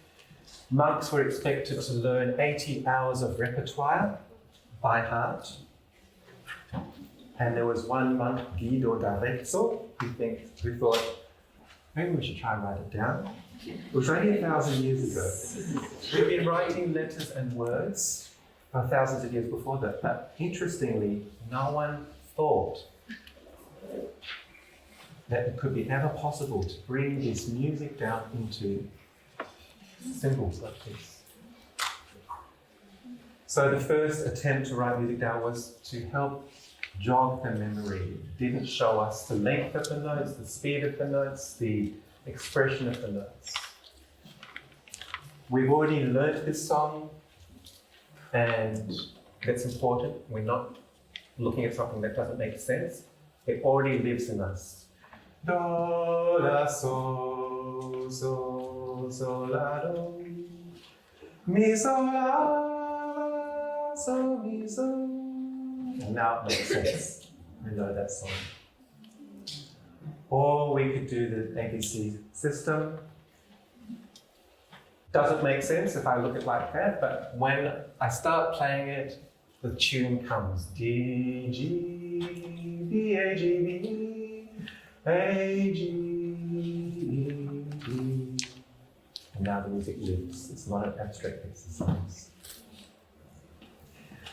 [SPEAKER 1] monks were expected to learn 80 hours of repertoire by heart. And there was one monk, Guido d'Arezzo, who thought, maybe we should try and write it down. It was only 1,000 years ago. We've been writing letters and words for thousands of years before that, but interestingly, no one thought that it could be ever possible to bring this music down into symbols like this. So the first attempt to write music down was to help jog the memory. It didn't show us the length of the notes, the speed of the notes, the expression of the notes. We've already learnt this song, and that's important. We're not looking at something that doesn't make sense. It already lives in us. Do, la, sol, sol, sol, la, do, mi, sol, la, sol, mi, sol. And now it makes sense. We know that song. Or we could do the ABC system. Doesn't make sense if I look at it like that, but when I start playing it, the tune comes. D, G, B, A, G, B, A, G, E, D. And now the music lives. It's not an abstract exercise.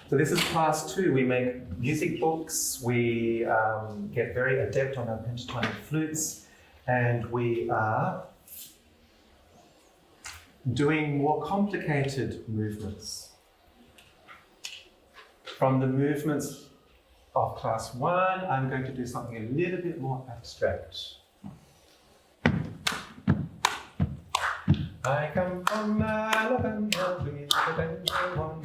[SPEAKER 1] So this is class 2. We make music books, we get very adept on our pentatonic flutes, and we are doing more complicated movements. From the movements of class 1, I'm going to do something a little bit more abstract. I come from Alabama, welcome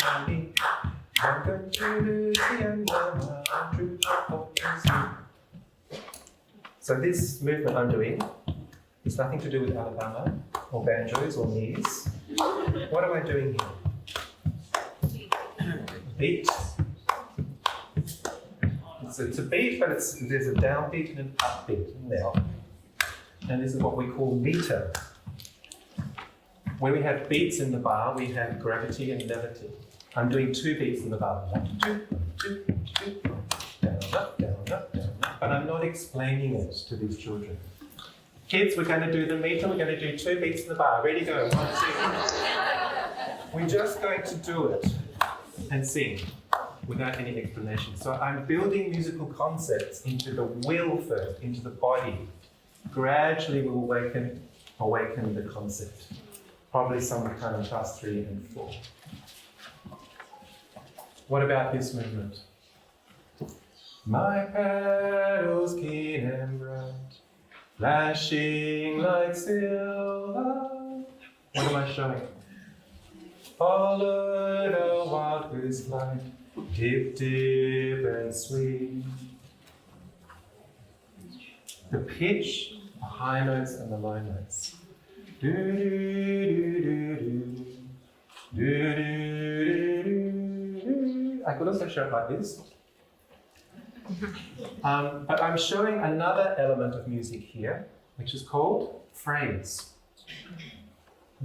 [SPEAKER 1] to Louisiana, so this movement I'm doing is nothing to do with Alabama or banjos or knees. What am I doing here? Beat. It's a beat, but there's a downbeat and an upbeat in there. And this is what we call meter. When we have beats in the bar, we have gravity and levity. I'm doing 2 beats in the bar. 1, 2, 2, 2, down, up, down, up, down, up. But I'm not explaining it to these children. Kids, we're going to do the meter. We're going to do 2 beats in the bar. Ready, go. 1, 2. We're just going to do it and sing without any explanation. So I'm building musical concepts into the will first, into the body. Gradually we'll awaken the concept. Probably sometime in class 3 and 4. What about this movement? My paddles keen and bright, flashing like silver. What am I showing? Follow the wild goose flight, dip, dip and sweet. The pitch, the high notes and the low notes. Do do do do do do do do. I could also show it like this. But I'm showing another element of music here, which is called phrase.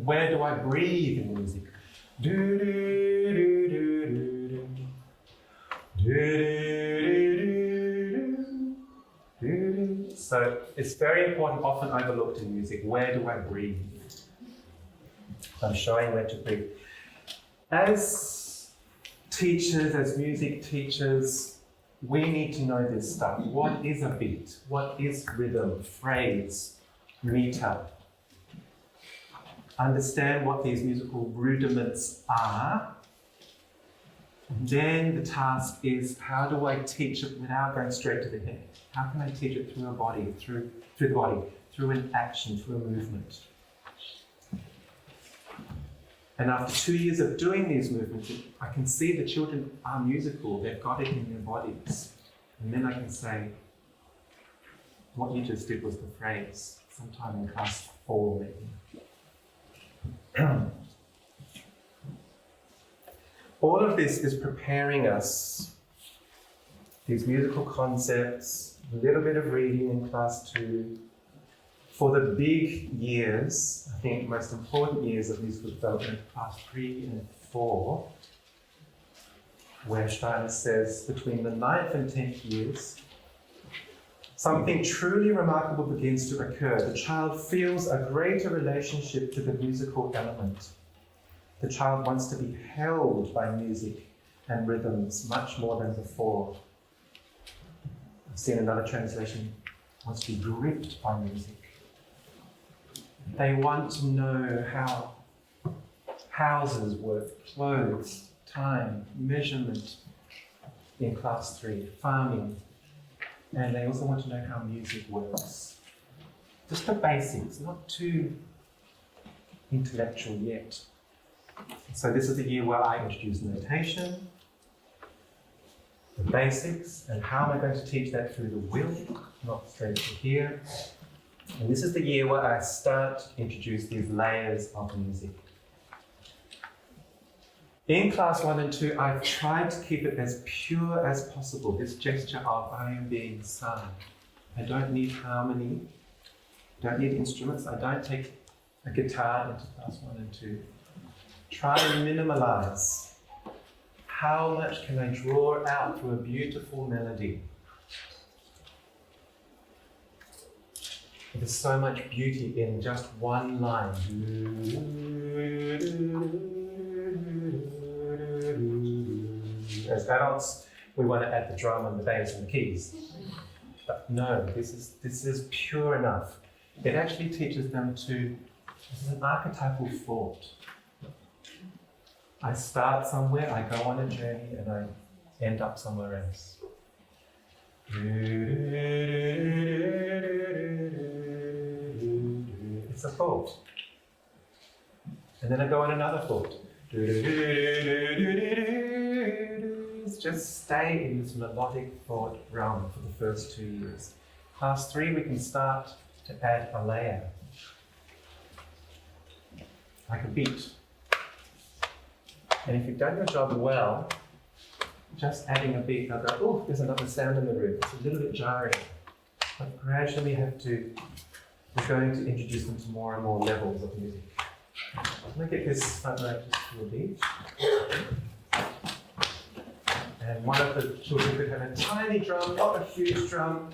[SPEAKER 1] Where do I breathe in music? Do do do do do do do do. So it's very important, often overlooked in music. Where do I breathe? I'm showing where to breathe. As teachers, as music teachers, we need to know this stuff. What is a beat? What is rhythm, phrase, meter? Understand what these musical rudiments are. Then the task is, how do I teach it without going straight to the head? How can I teach it through a body, through the body, through an action, through a movement? And after 2 years of doing these movements, I can see the children are musical, they've got it in their bodies. And then I can say, what you just did was the phrase, sometime in class 4 maybe. All of this is preparing us, these musical concepts, a little bit of reading in class 2, for the big years, I think most important years of musical development, class 3 and 4, where Steiner says between the 9th and 10th years, something truly remarkable begins to occur. The child feels a greater relationship to the musical element. The child wants to be held by music and rhythms much more than before. I've seen another translation. wants to be gripped by music. They want to know how houses work, clothes, time, measurement in class 3, farming. And they also want to know how music works. Just the basics, not too intellectual yet. So this is the year where I introduce notation, the basics, and how am I going to teach that through the will, not straight to here. And this is the year where I start to introduce these layers of music. In class 1 and 2, I've tried to keep it as pure as possible, this gesture of I am being sung. I don't need harmony, don't need instruments, I don't take a guitar into class 1 and 2. Try and minimalize. How much can I draw out through a beautiful melody? There's so much beauty in just one line. As adults, we want to add the drum and the bass and the keys. But no, this is pure enough. It actually teaches them to, this is an archetypal thought. I start somewhere, I go on a journey, and I end up somewhere else. It's a thought. And then I go on another thought. Just stay in this melodic thought realm for the first 2 years. Class 3, we can start to add a layer, like a beat. And if you've done your job well, just adding a beat, they'll go, oh, there's another sound in the room. It's a little bit jarring. But gradually we're going to introduce them to more and more levels of music. Let me get this front note just to a beat. And one of the children could have a tiny drum, not a huge drum.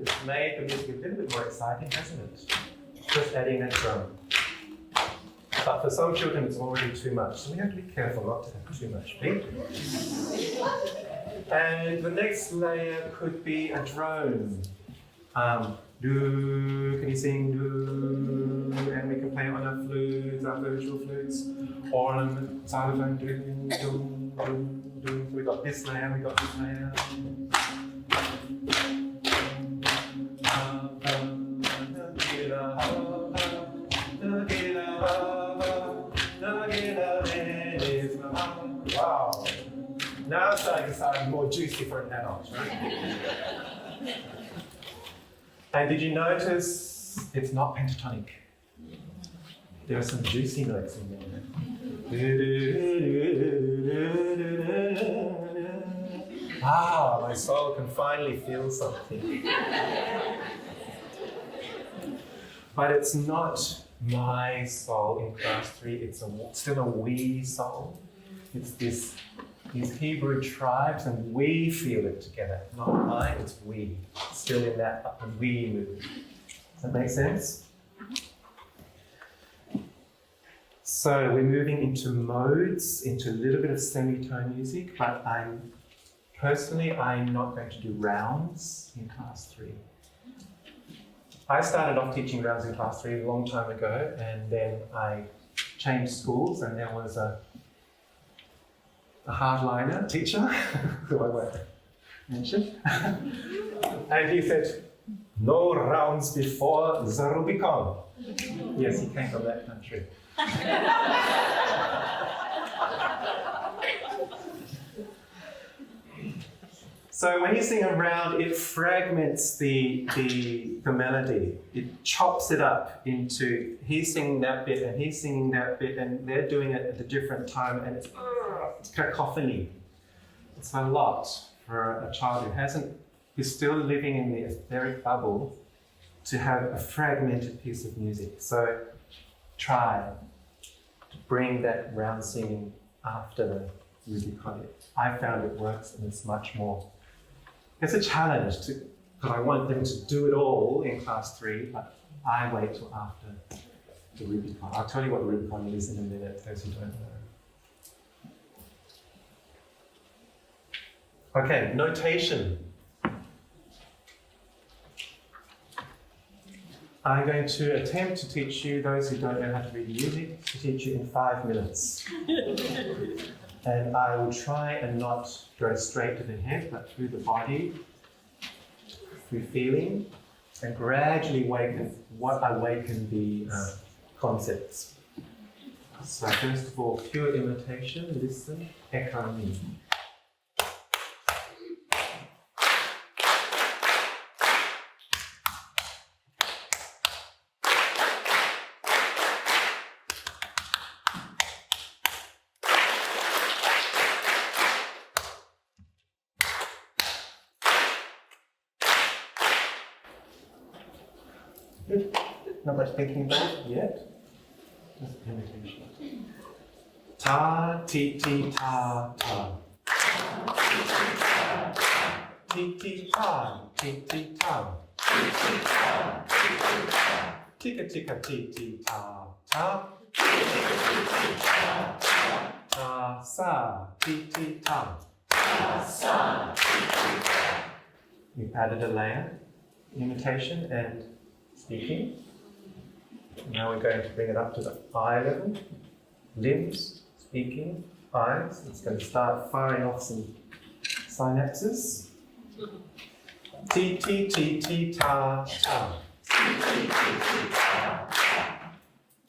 [SPEAKER 1] It's made the music a little bit more exciting, hasn't it? Just adding that drum. But for some children it's already too much, so we have to be careful not to have too much beat. And the next layer could be a drone. Do, can you sing do? And we can play on our flutes, our virtual flutes, or on the xylophone, do, do, do, do. We got this layer, we got this layer. Wow. Now it's starting to sound more juicy for an adult, right? And did you notice it's not pentatonic? There are some juicy notes in there. Ah, my soul can finally feel something. But it's not my soul in class 3, it's still a we soul. It's these Hebrew tribes, and we feel it together. Not I, it's we. Still in that we mood. Does that make sense? So we're moving into modes, into a little bit of semitone music, but I'm not going to do rounds in class 3. I started off teaching rounds in class 3 a long time ago, and then I changed schools, and there was a hardliner teacher, who I won't mention, and he said, no rounds before the Rubicon. Yes, he came from that country. So when you sing a round, it fragments the melody. It chops it up into he's singing that bit and he's singing that bit, and they're doing it at a different time, and it's cacophony. It's a lot for a child who's still living in the etheric bubble to have a fragmented piece of music. So try to bring that round singing after the Rubicon. I found it works, and it's much more. It's a challenge because I want them to do it all in class 3, but I wait till after the Rubicon. I'll tell you what the Rubicon is in a minute, those who don't know. Okay, notation. I'm going to attempt to teach you, those who don't know how to read music, to teach you in 5 minutes. And I will try and not go straight to the head, but through the body, through feeling, and gradually awaken the concepts. So first of all, pure imitation, listen, echoing. Good. Not much thinking about it yet. Just imitation. Ta, ti, ti, ta, ta. Ti, ti, ta, ti, ti, ta. Tika, tika, ti, ti, ta, ta. Ta, sa, ti, ti, ta. We've added a layer, imitation and speaking. Now we're going to bring it up to the eye level. Limbs, speaking, eyes. It's going to start firing off some synapses. Ti, ti, ti, ti, ta, ta.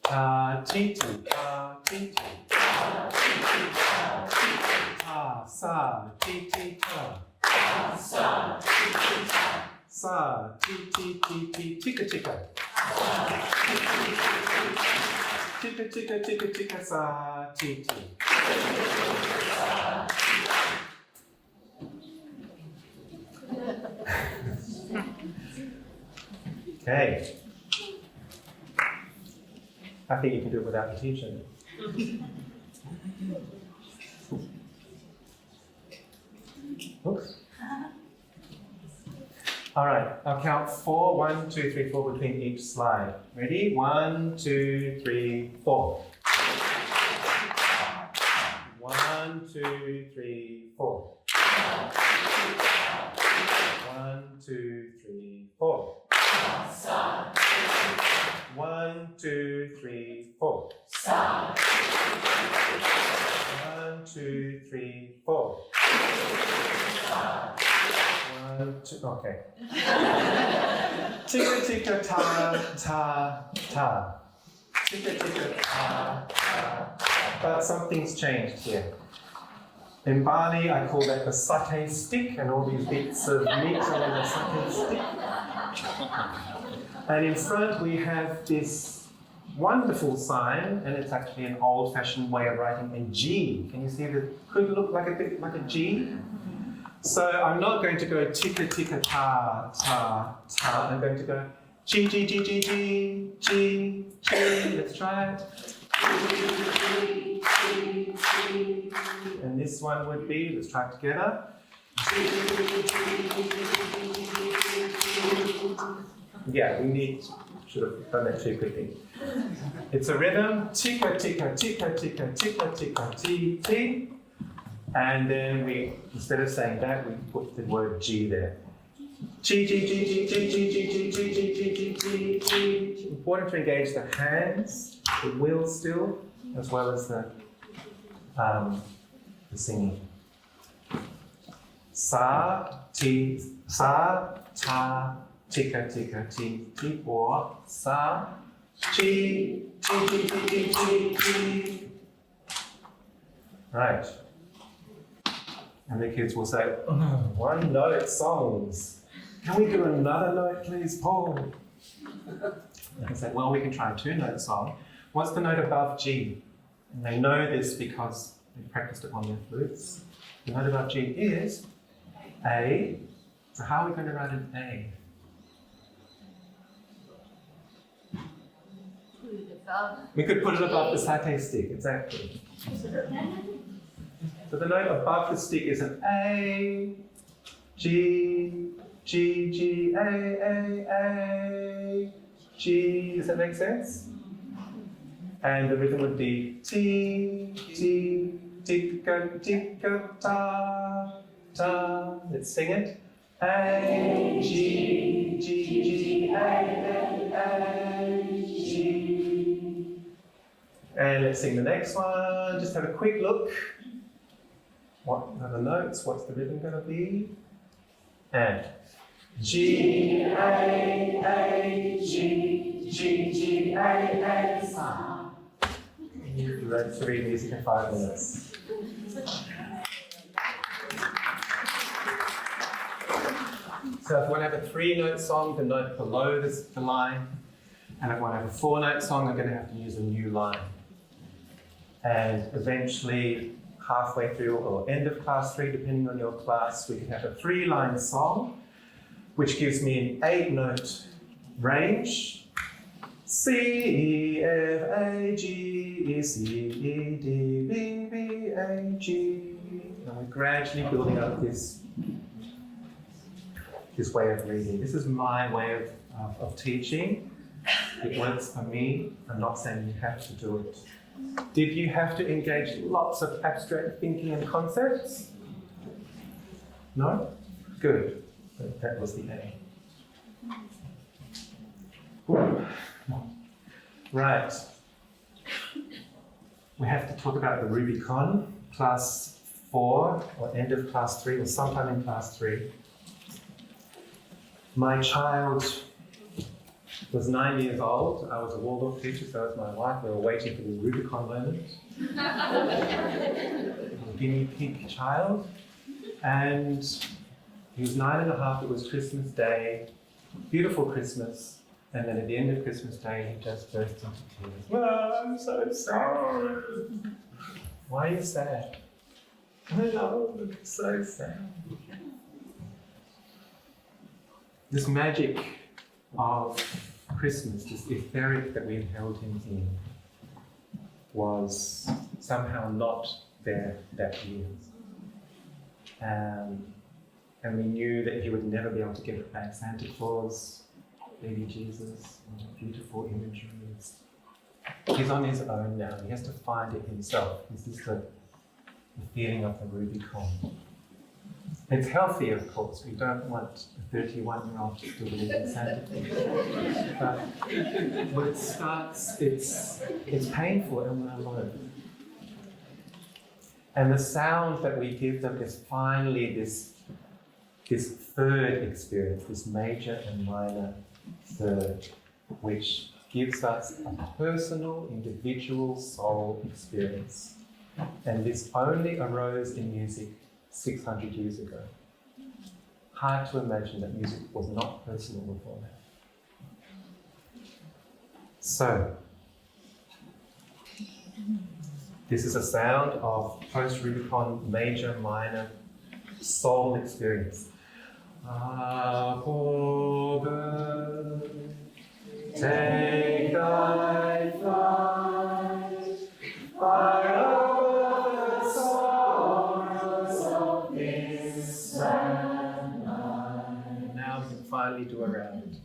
[SPEAKER 1] Ta, ti, ti, ta, ti, ti. Ta, sa, ti, ti, ta. Sa, ti, ti, ti, ti, tika, tika. Tika, tika, tika, tika, sa, ti, ti. Okay. I think you can do it without the teacher. Oops. All right, I'll count 4, 1, 2, 3, 4 between each slide. Ready? 1, 2, 3, 4. 1, 2, 3, 4. 1, 2, 3, 4. 1, 2, 3, 4. 1, 2, 3, 4. 1, 2, okay. Tika, tika, ta, ta, ta. Tika, tika, ta, ta. But something's changed here. In Bali, I call that the satay stick, and all these bits of meat are on the satay stick. And in front, we have this wonderful sign, and it's actually an old-fashioned way of writing a G. Can you see that? Could look like a bit like a G. So I'm not going to go tika tika ta ta ta. I'm going to go G G G G G G G. Let's try it. And this one would be, let's try it together. Yeah, should have done that too quickly. It's a rhythm, tika tika tika tika tika tika ti ti. And then we, instead of saying that, we put the word G there. G G G G G G G G G G G G G. Important to engage the hands, the will still, as well as the singing. Sa ti sa ta tika tika ti ti or sa chi chi chi chi chi chi. Right. And the kids will say, oh, one note songs. Can we do another note, please, Paul? And I say, well, we can try a 2-note song. What's the note above G? And they know this because they've practiced it on their flutes. The note above G is A. So how are we going to write an A? We could put it above the satay stick, exactly. So the note above the stick is an A, G, G, G, A, G. Does that make sense? And the rhythm would be ti, ti, ticka, ticka, ta, ta. Let's sing it. A, G, G, G, A, A, G. And let's sing the next one. Just have a quick look. What are the notes? What's the rhythm going to be? And G, A, G, G, G, A, sa. You learned 3 music in 5 minutes. So if I want to have a 3-note song, the note below the line, and if I want to have a 4-note song, I'm going to have to use a new line. And eventually, halfway through or end of class 3, depending on your class, we can have a 3-line song, which gives me an 8-note range. C, E, F, A, G, E, C, E, D, B, B, A, G. And we're gradually building up this way of reading. This is my way of teaching. It works for me. I'm not saying you have to do it. Did you have to engage lots of abstract thinking and concepts? No? Good. That was the aim. Ooh. Right. We have to talk about the Rubicon, class 4, or end of class 3, or sometime in class 3. My child was 9 years old. I was a Waldorf teacher, so was my wife. We were waiting for the Rubicon moment. A guinea pig child. And he was 9.5. It was Christmas Day. Beautiful Christmas. And then at the end of Christmas Day, he just burst into tears. Oh, I'm so sorry. Why are you sad? I know, I'm so sad. This magic of Christmas, this etheric that we held him in, was somehow not there that year. And we knew that he would never be able to get it back. Santa Claus, baby Jesus, beautiful imageries. He's on his own now. He has to find it himself. This is the feeling of the Rubicon. It's healthy, of course. We don't want a 31-year-old to believe in Santa Claus. But when it starts, it's painful and we're alone. And the sound that we give them is finally this third experience, this major and minor third, which gives us a personal, individual soul experience. And this only arose in music 600 years ago. Hard to imagine that music was not personal before that. So, this is a sound of post-Rubicon major, minor soul experience. Take thy flight, far over the sorrows of this sad night. Now we can finally do a round.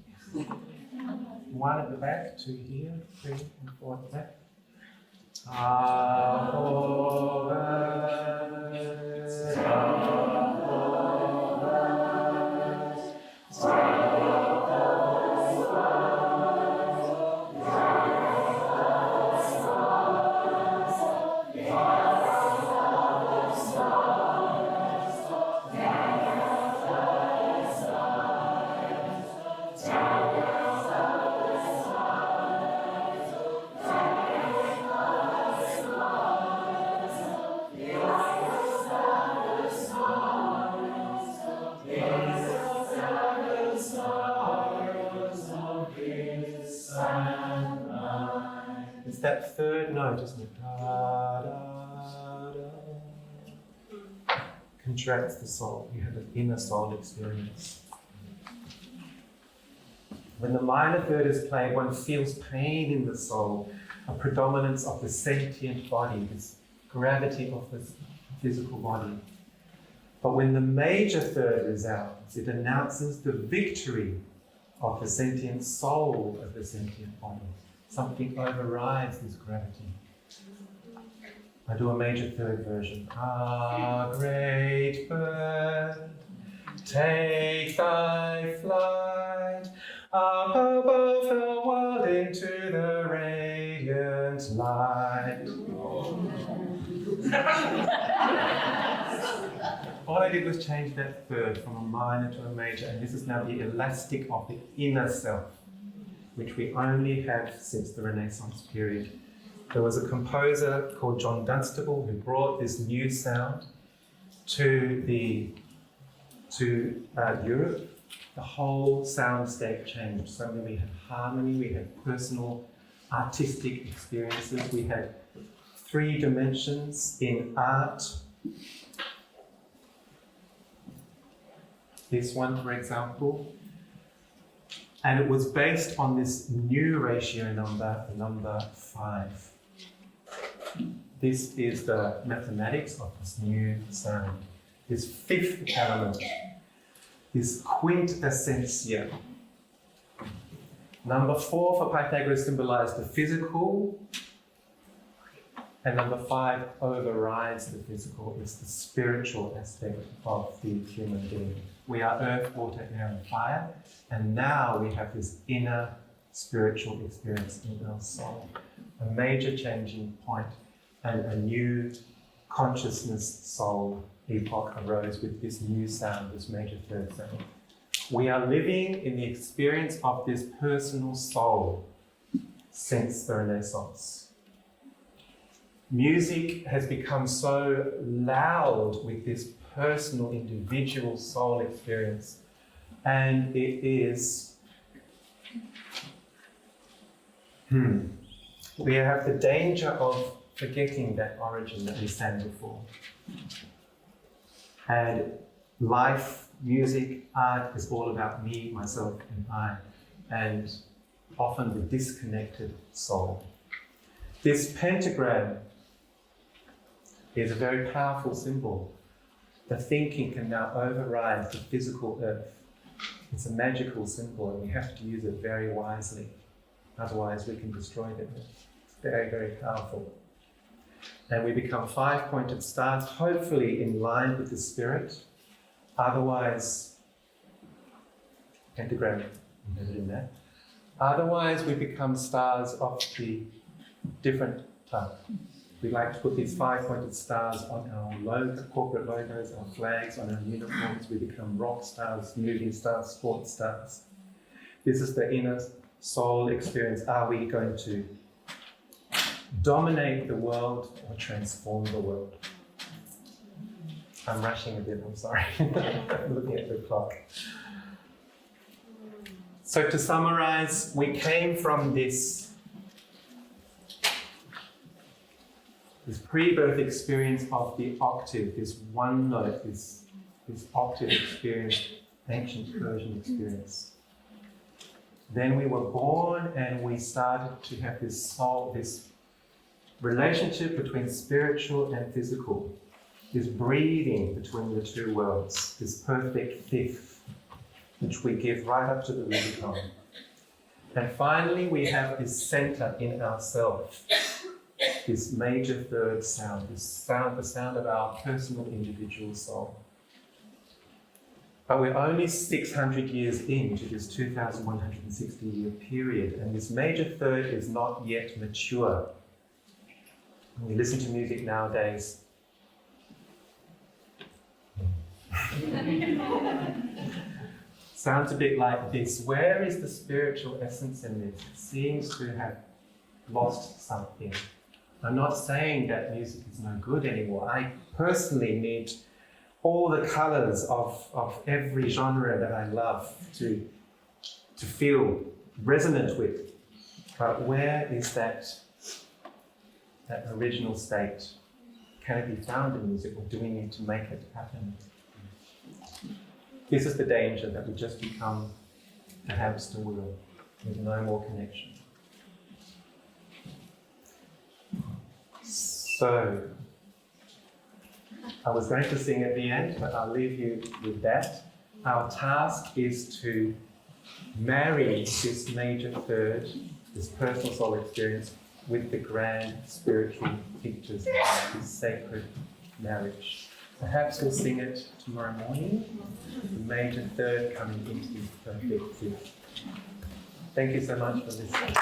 [SPEAKER 1] 1 at the back, 2 here, 3 and 4 at the back. It's that third note, isn't it? Da, da, da. Contracts the soul. You have an inner soul experience. When the minor third is played, one feels pain in the soul, a predominance of the sentient body, this gravity of this physical body. But when the major third resounds, it announces the victory of the sentient soul of the sentient body. something overrides this gravity. I do a major third version. Ah, great bird, take thy flight up above the world into the radiant light. All I did was change that third from a minor to a major, and this is now the elastic of the inner self, which we only have since the Renaissance period. There was a composer called John Dunstable who brought this new sound to Europe. The whole soundscape changed. Suddenly we had harmony, we had personal artistic experiences, we had 3 dimensions in art. This one, for example. And it was based on this new ratio number, the number 5. This is the mathematics of this new sound. This 5th element, this quintessentia. Number 4 for Pythagoras symbolized the physical, and number 5 overrides the physical. It's the spiritual aspect of the human being. We are earth, water, air, and fire, and now we have this inner spiritual experience in our soul. A major changing point, and a new consciousness soul epoch arose with this new sound, this major third sound. We are living in the experience of this personal soul since the Renaissance. Music has become so loud with this personal, individual soul experience, and it is we have the danger of forgetting that origin that we sang before. And life, music, art is all about me, myself, and I, and often the disconnected soul. This pentagram is a very powerful symbol. The thinking can now override the physical earth. It's a magical symbol, and we have to use it very wisely. Otherwise, we can destroy the earth. It's very, very powerful. And we become 5-pointed stars, hopefully in line with the spirit. Otherwise, pentagram embedded in that. Otherwise, we become stars of the different type. We like to put these 5-pointed stars on our corporate logos, our flags, on our uniforms. We become rock stars, movie stars, sports stars. This is the inner soul experience. Are we going to dominate the world or transform the world? I'm rushing a bit, I'm sorry. I'm looking at the clock. So to summarize, we came from this pre-birth experience of the octave, this one note, this octave experience, ancient Persian experience. Then we were born and we started to have this soul, this relationship between spiritual and physical, this breathing between the two worlds, this perfect fifth, which we give right up to the Rubicon. And finally, we have this center in ourselves, this major third sound, the sound of our personal individual soul. But we're only 600 years into this 2,160-year period, and this major third is not yet mature. When we listen to music nowadays, sounds a bit like this. Where is the spiritual essence in this? It seems to have lost something. I'm not saying that music is no good anymore. I personally need all the colours of every genre that I love to feel resonant with. But where is that original state? Can it be found in music, or do we need to make it happen? This is the danger, that we just become a hamster wheel with no more connection. So, I was going to sing at the end, but I'll leave you with that. Our task is to marry this major third this personal soul experience with the grand spiritual pictures of this sacred marriage. Perhaps we'll sing it tomorrow morning, the major third coming into this perfect fifth. Thank you so much for listening.